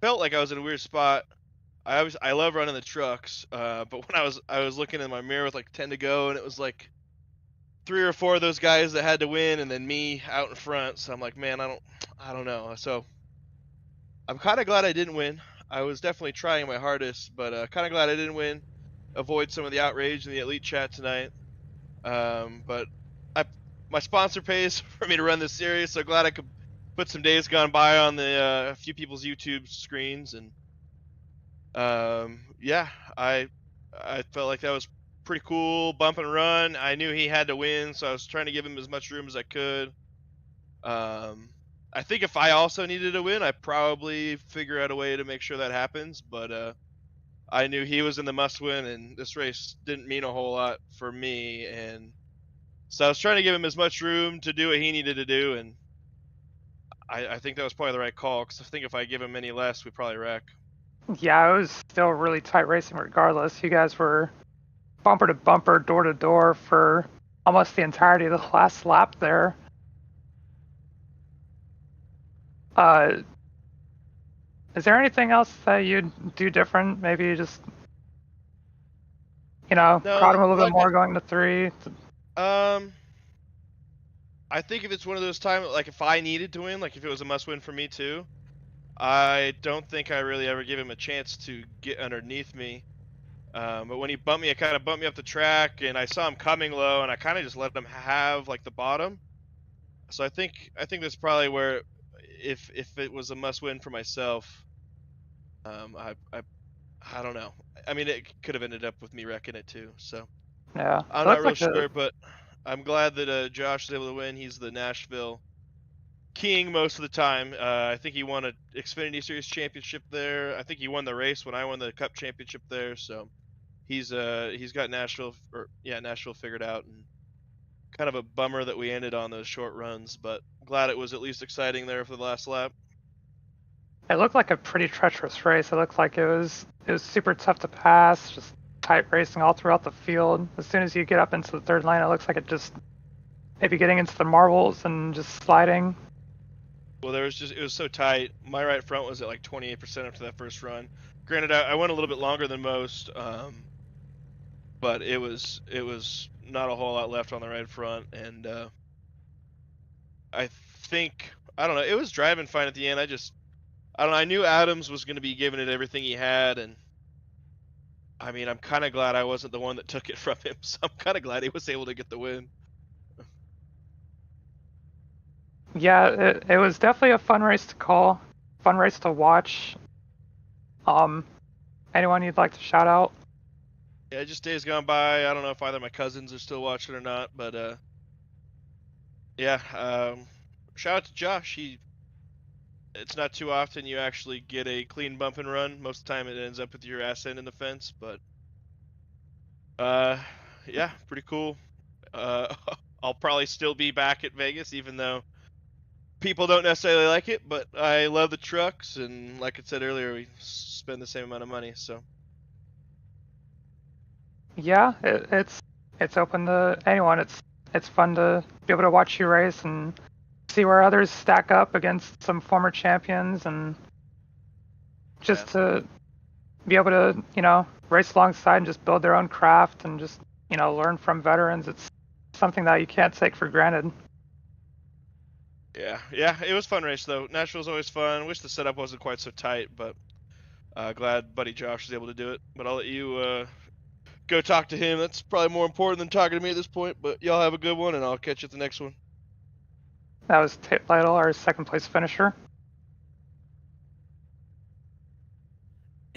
S7: felt like I was in a weird spot. I love running the trucks, but when I was looking in my mirror with like 10 to go, and it was like 3 or 4 of those guys that had to win, and then me out in front. So I'm like, man, I don't know. So I'm kind of glad I didn't win. I was definitely trying my hardest, but kind of glad I didn't win. Avoid some of the outrage in the elite chat tonight. But my sponsor pays for me to run this series, so glad I could put some days gone by on the a few people's YouTube screens, and yeah, I felt like that was pretty cool bump and run. I knew he had to win, so I was trying to give him as much room as I could. I think if I also needed to win, I'd probably figure out a way to make sure that happens, but I knew he was in the must win, and this race didn't mean a whole lot for me, and so I was trying to give him as much room to do what he needed to do, and I think that was probably the right call, because I think if I give him any less, we'd probably wreck.
S3: Yeah, it was still really tight racing regardless. You guys were bumper to bumper, door to door for almost the entirety of the last lap there. Is there anything else that you'd do different? Maybe you just, prod him a little bit more going to 3?
S7: I think if it's one of those times, like if I needed to win, like if it was a must-win for me too, I don't think I really ever give him a chance to get underneath me. But when he bumped me, it kind of bumped me up the track, and I saw him coming low, and I kind of just let him have like the bottom. So I think that's probably where, if it was a must-win for myself, I don't know. I mean, it could have ended up with me wrecking it too. So
S3: Yeah,
S7: I'm
S3: it
S7: not
S3: looks
S7: real
S3: like
S7: sure, but I'm glad that Josh was able to win. He's the Nashville king most of the time. I think he won a Xfinity Series championship there. I think he won the race when I won the Cup championship there. So he's got Nashville figured out, and kind of a bummer that we ended on those short runs, but glad it was at least exciting there for the last lap.
S3: It looked like a pretty treacherous race. It looked like it was super tough to pass, just tight racing all throughout the field. As soon as you get up into the third lane, it looks like it just maybe getting into the marbles and just sliding.
S7: Well, it was so tight. My right front was at like 28% after that first run. Granted, I went a little bit longer than most, but it was not a whole lot left on the right front, and I think, I don't know, it was driving fine at the end. I don't know. I knew Adams was going to be giving it everything he had, and I mean, I'm kind of glad I wasn't the one that took it from him. So I'm kind of glad he was able to get the win.
S3: Yeah, it was definitely a fun race to call, fun race to watch. Anyone you'd like to shout out?
S7: Yeah, just days gone by. I don't know if either of my cousins are still watching or not, but yeah. Shout out to Josh. It's not too often you actually get a clean bump and run. Most of the time it ends up with your ass end in the fence, but yeah, pretty cool. I'll probably still be back at Vegas, even though people don't necessarily like it, but I love the trucks, and like I said earlier, we spend the same amount of money, so.
S3: Yeah, it's open to anyone. It's fun to be able to watch you race and see where others stack up against some former champions, and just to be able to, race alongside and just build their own craft and just, learn from veterans. It's something that you can't take for granted.
S7: Yeah, it was a fun race though. Nashville's always fun. Wish the setup wasn't quite so tight, but glad buddy Josh was able to do it. But I'll let you go talk to him. That's probably more important than talking to me at this point. But y'all have a good one, and I'll catch you at the next one.
S3: That was Tate Lytle, our second place finisher.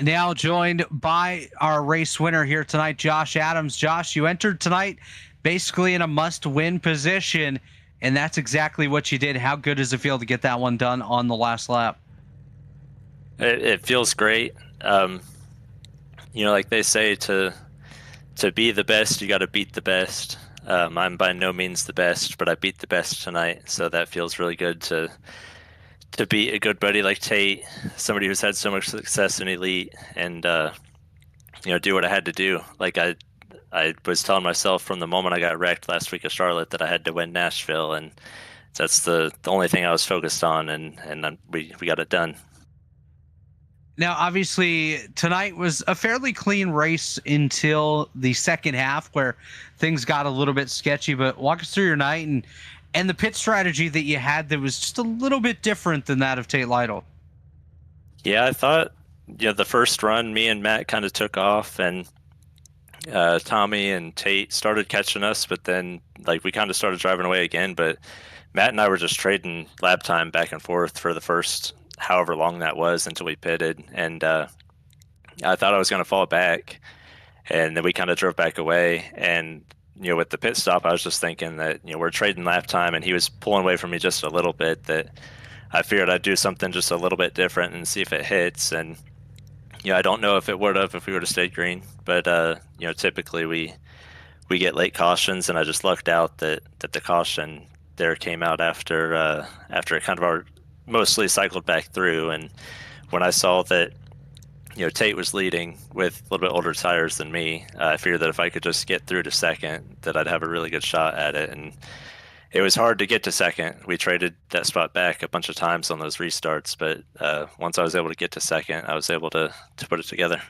S1: Now joined by our race winner here tonight, Josh Adams. Josh, you entered tonight basically in a must-win position, and that's exactly what you did. How good does it feel to get that one done on the last lap?
S8: It feels great. Like they say, to be the best, you got to beat the best. I'm by no means the best, but I beat the best tonight, so that feels really good to beat a good buddy like Tate, somebody who's had so much success in Elite, and do what I had to do. Like I was telling myself from the moment I got wrecked last week at Charlotte that I had to win Nashville, and that's the only thing I was focused on, and we got it done.
S1: Now, obviously, tonight was a fairly clean race until the second half where things got a little bit sketchy, but walk us through your night and the pit strategy that you had that was just a little bit different than that of Tate Lytle.
S8: Yeah, I thought, the first run, me and Matt kind of took off, and Tommy and Tate started catching us, but then we kind of started driving away again. But Matt and I were just trading lap time back and forth for the first however long that was until we pitted, and I thought I was going to fall back, and then we kind of drove back away. And with the pit stop, I was just thinking that we're trading lap time, and he was pulling away from me just a little bit, that I figured I'd do something just a little bit different and see if it hits. And I don't know if it would have if we would have stayed green, but typically we get late cautions, and I just lucked out that the caution there came out after it kind of mostly cycled back through. And when I saw that Tate was leading with a little bit older tires than me, I figured that if I could just get through to second, that I'd have a really good shot at it. And it was hard to get to second. We traded that spot back a bunch of times on those restarts, but once I was able to get to second, I was able to put it together.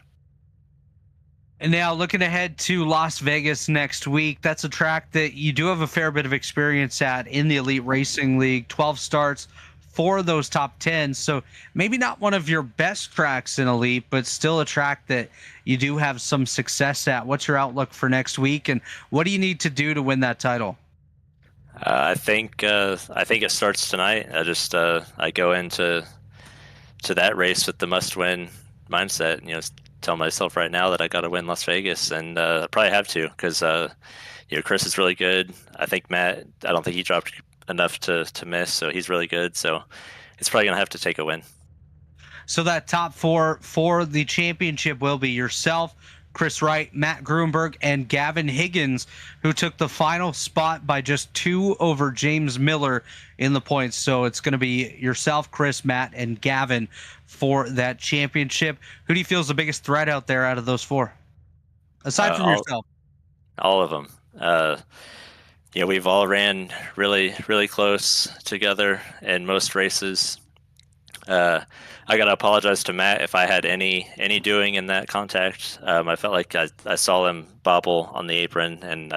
S1: And now looking ahead to Las Vegas next week, that's a track that you do have a fair bit of experience at in the Elite Racing League. 12 starts, 4 of those top 10. So maybe not one of your best tracks in Elite, but still a track that you do have some success at. What's your outlook for next week, and what do you need to do to win that title?
S8: I think it starts tonight. I go into that race with the must-win mindset. Tell myself right now that I got to win Las Vegas, and I probably have to because Chris is really good. I think Matt. I don't think he dropped enough to miss, so he's really good. So it's probably gonna have to take a win.
S1: So that top 4 for the championship will be yourself, Chris Wright, Matt Grunberg, and Gavin Higgins, who took the final spot by just 2 over James Miller in the points. So it's going to be yourself, Chris, Matt, and Gavin for that championship. Who do you feel is the biggest threat out there out of those 4, aside from yourself?
S8: All of them. We've all ran really, really close together in most races. I gotta apologize to Matt if I had any doing in that contact. I felt like I saw him bobble on the apron, and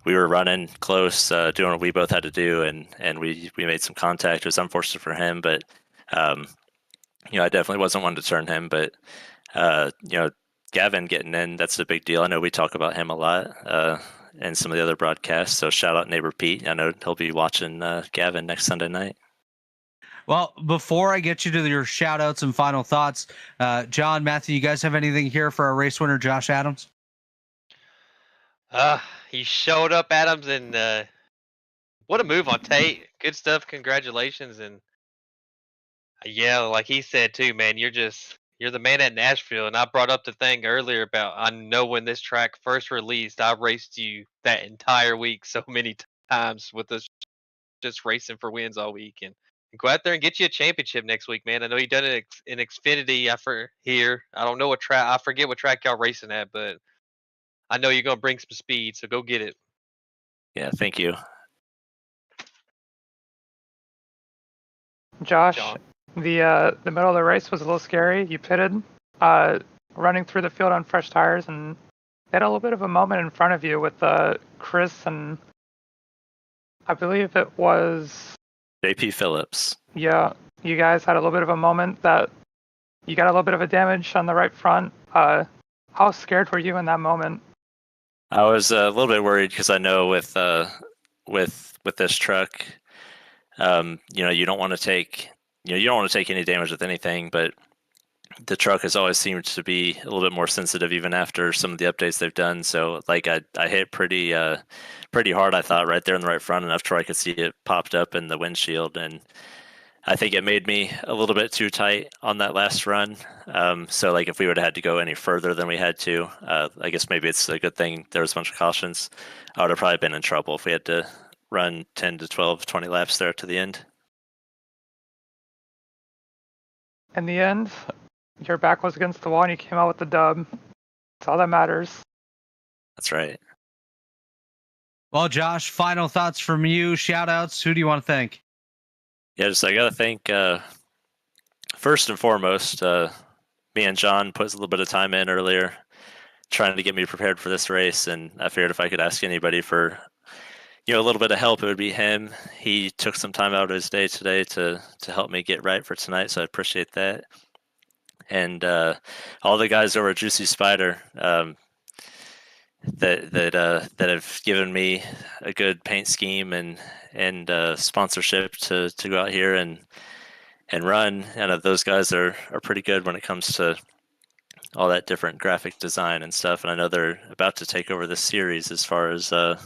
S8: we were running close, doing what we both had to do, and we made some contact. It was unfortunate for him, but I definitely wasn't one to turn him. But Gavin getting in, that's a big deal. I know we talk about him a lot and some of the other broadcasts. So shout out neighbor Pete. I know he'll be watching Gavin next Sunday night.
S1: Well, before I get you to your shout outs and final thoughts, John, Matthew, you guys have anything here for our race winner, Josh Adams?
S2: He showed up, Adams, and what a move on Tate. Good stuff. Congratulations. And yeah, like he said too, man, you're the man at Nashville. And I brought up the thing earlier about, I know when this track first released, I raced you that entire week so many times with us just racing for wins all week. And go out there and get you a championship next week, man. I know you done it in Xfinity here. I don't know what track. I forget what track y'all racing at, but I know you're gonna bring some speed, so go get it.
S8: Yeah, thank you.
S3: Josh,
S2: John.
S3: the middle of the race was a little scary. You pitted, running through the field on fresh tires, and they had a little bit of a moment in front of you with Chris and I believe it was
S8: JP Phillips.
S3: Yeah, you guys had a little bit of a moment that you got a little bit of a damage on the right front. How scared were you in that moment?
S8: I was a little bit worried because I know with this truck, you don't want to take any damage with anything, but the truck has always seemed to be a little bit more sensitive even after some of the updates they've done. So like I hit pretty hard, I thought, right there in the right front, enough to where I could see it popped up in the windshield, and I think it made me a little bit too tight on that last run. So like if we would have had to go any further than we had to, I guess maybe it's a good thing there was a bunch of cautions. I would have probably been in trouble if we had to run 10 to 12, 20 laps there to the end.
S3: In the end, your back was against the wall and you came out with the dub. That's all that matters.
S8: That's right.
S1: Well, Josh, final thoughts from you. Shout outs. Who do you want to thank?
S8: Yeah, I got to thank, first and foremost, me and John put a little bit of time in earlier trying to get me prepared for this race, and I figured if I could ask anybody for a little bit of help, it would be him. He took some time out of his day today to help me get right for tonight, so I appreciate that. And all the guys over at Juicy Spider that have given me a good paint scheme and sponsorship to go out here and run. And those guys are pretty good when it comes to all that different graphic design and stuff. And I know they're about to take over this series as far as the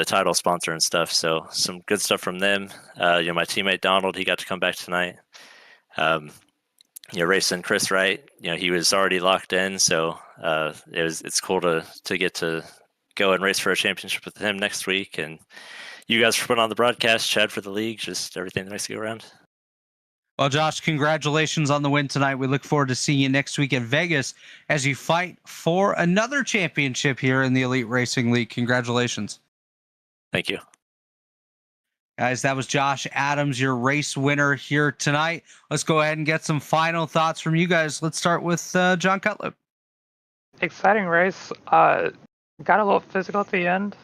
S8: title sponsor and stuff. So some good stuff from them. My teammate Donald, he got to come back tonight. Racing Chris Wright, he was already locked in, so it's cool to get to go and race for a championship with him next week. And you guys for putting on the broadcast, Chad for the league, just everything that makes it go around.
S1: Well, Josh, congratulations on the win tonight. We look forward to seeing you next week at Vegas as you fight for another championship here in the Elite Racing League. Congratulations.
S8: Thank you.
S1: Guys, that was Josh Adams, your race winner here tonight. Let's go ahead and get some final thoughts from you guys. Let's start with John Cutlip.
S3: exciting race. Got a little physical at the end.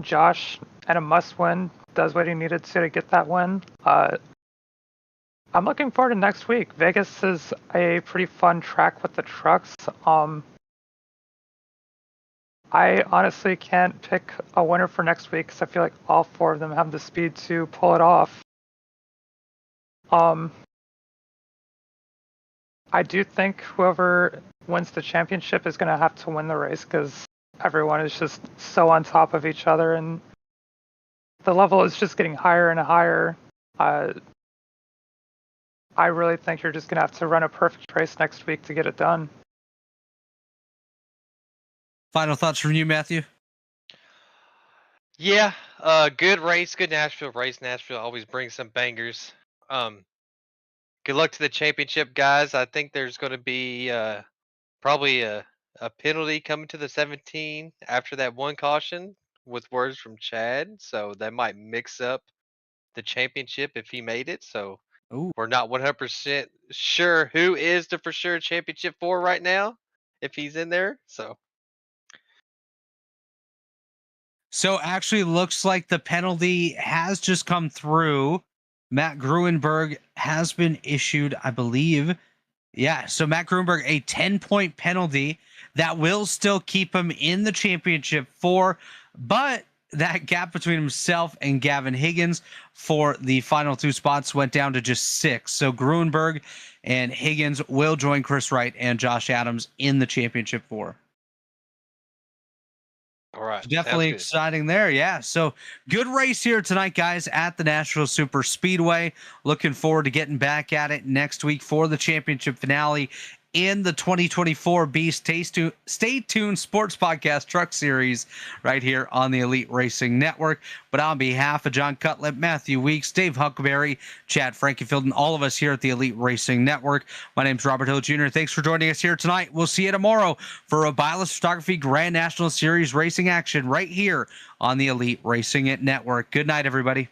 S3: Josh, at a must-win, does what he needed to get that win. I'm looking forward to next week. Vegas is a pretty fun track with the trucks. I honestly can't pick a winner for next week because I feel like all 4 of them have the speed to pull it off. I do think whoever wins the championship is going to have to win the race because everyone is just so on top of each other and the level is just getting higher and higher. I really think you're just going to have to run a perfect race next week to get it done.
S1: Final thoughts from you, Mathieu?
S2: Yeah, good race, good Nashville race. Nashville always brings some bangers. Good luck to the championship, guys. I think there's going to be probably a penalty coming to the 17 after that one caution with words from Chad. So that might mix up the championship if he made it. So
S1: Ooh.
S2: we're not 100% sure who is the for sure championship for right now, if he's in there.
S1: So actually looks like the penalty has just come through. Matt Gruenberg has been issued, I believe. Yeah, so Matt Gruenberg, a 10-point penalty that will still keep him in the championship 4, but that gap between himself and Gavin Higgins for the final 2 spots went down to just 6. So Gruenberg and Higgins will join Chris Wright and Josh Adams in the championship 4.
S2: All right.
S1: Definitely exciting there. Yeah. So good race here tonight, guys, at the Nashville Superspeedway. Looking forward to getting back at it next week for the championship finale in the 2024 Beast Stay Tuned Sports Podcast Truck Series right here on the Elite Racing Network. But on behalf of John Cutlip, Matthew Weeks, Dave Huckleberry, Chad Frankenfield, and all of us here at the Elite Racing Network, my name's Robert Hill Jr. Thanks for joining us here tonight. We'll see you tomorrow for a Bilas Photography Grand National Series racing action right here on the Elite Racing Network. Good night, everybody.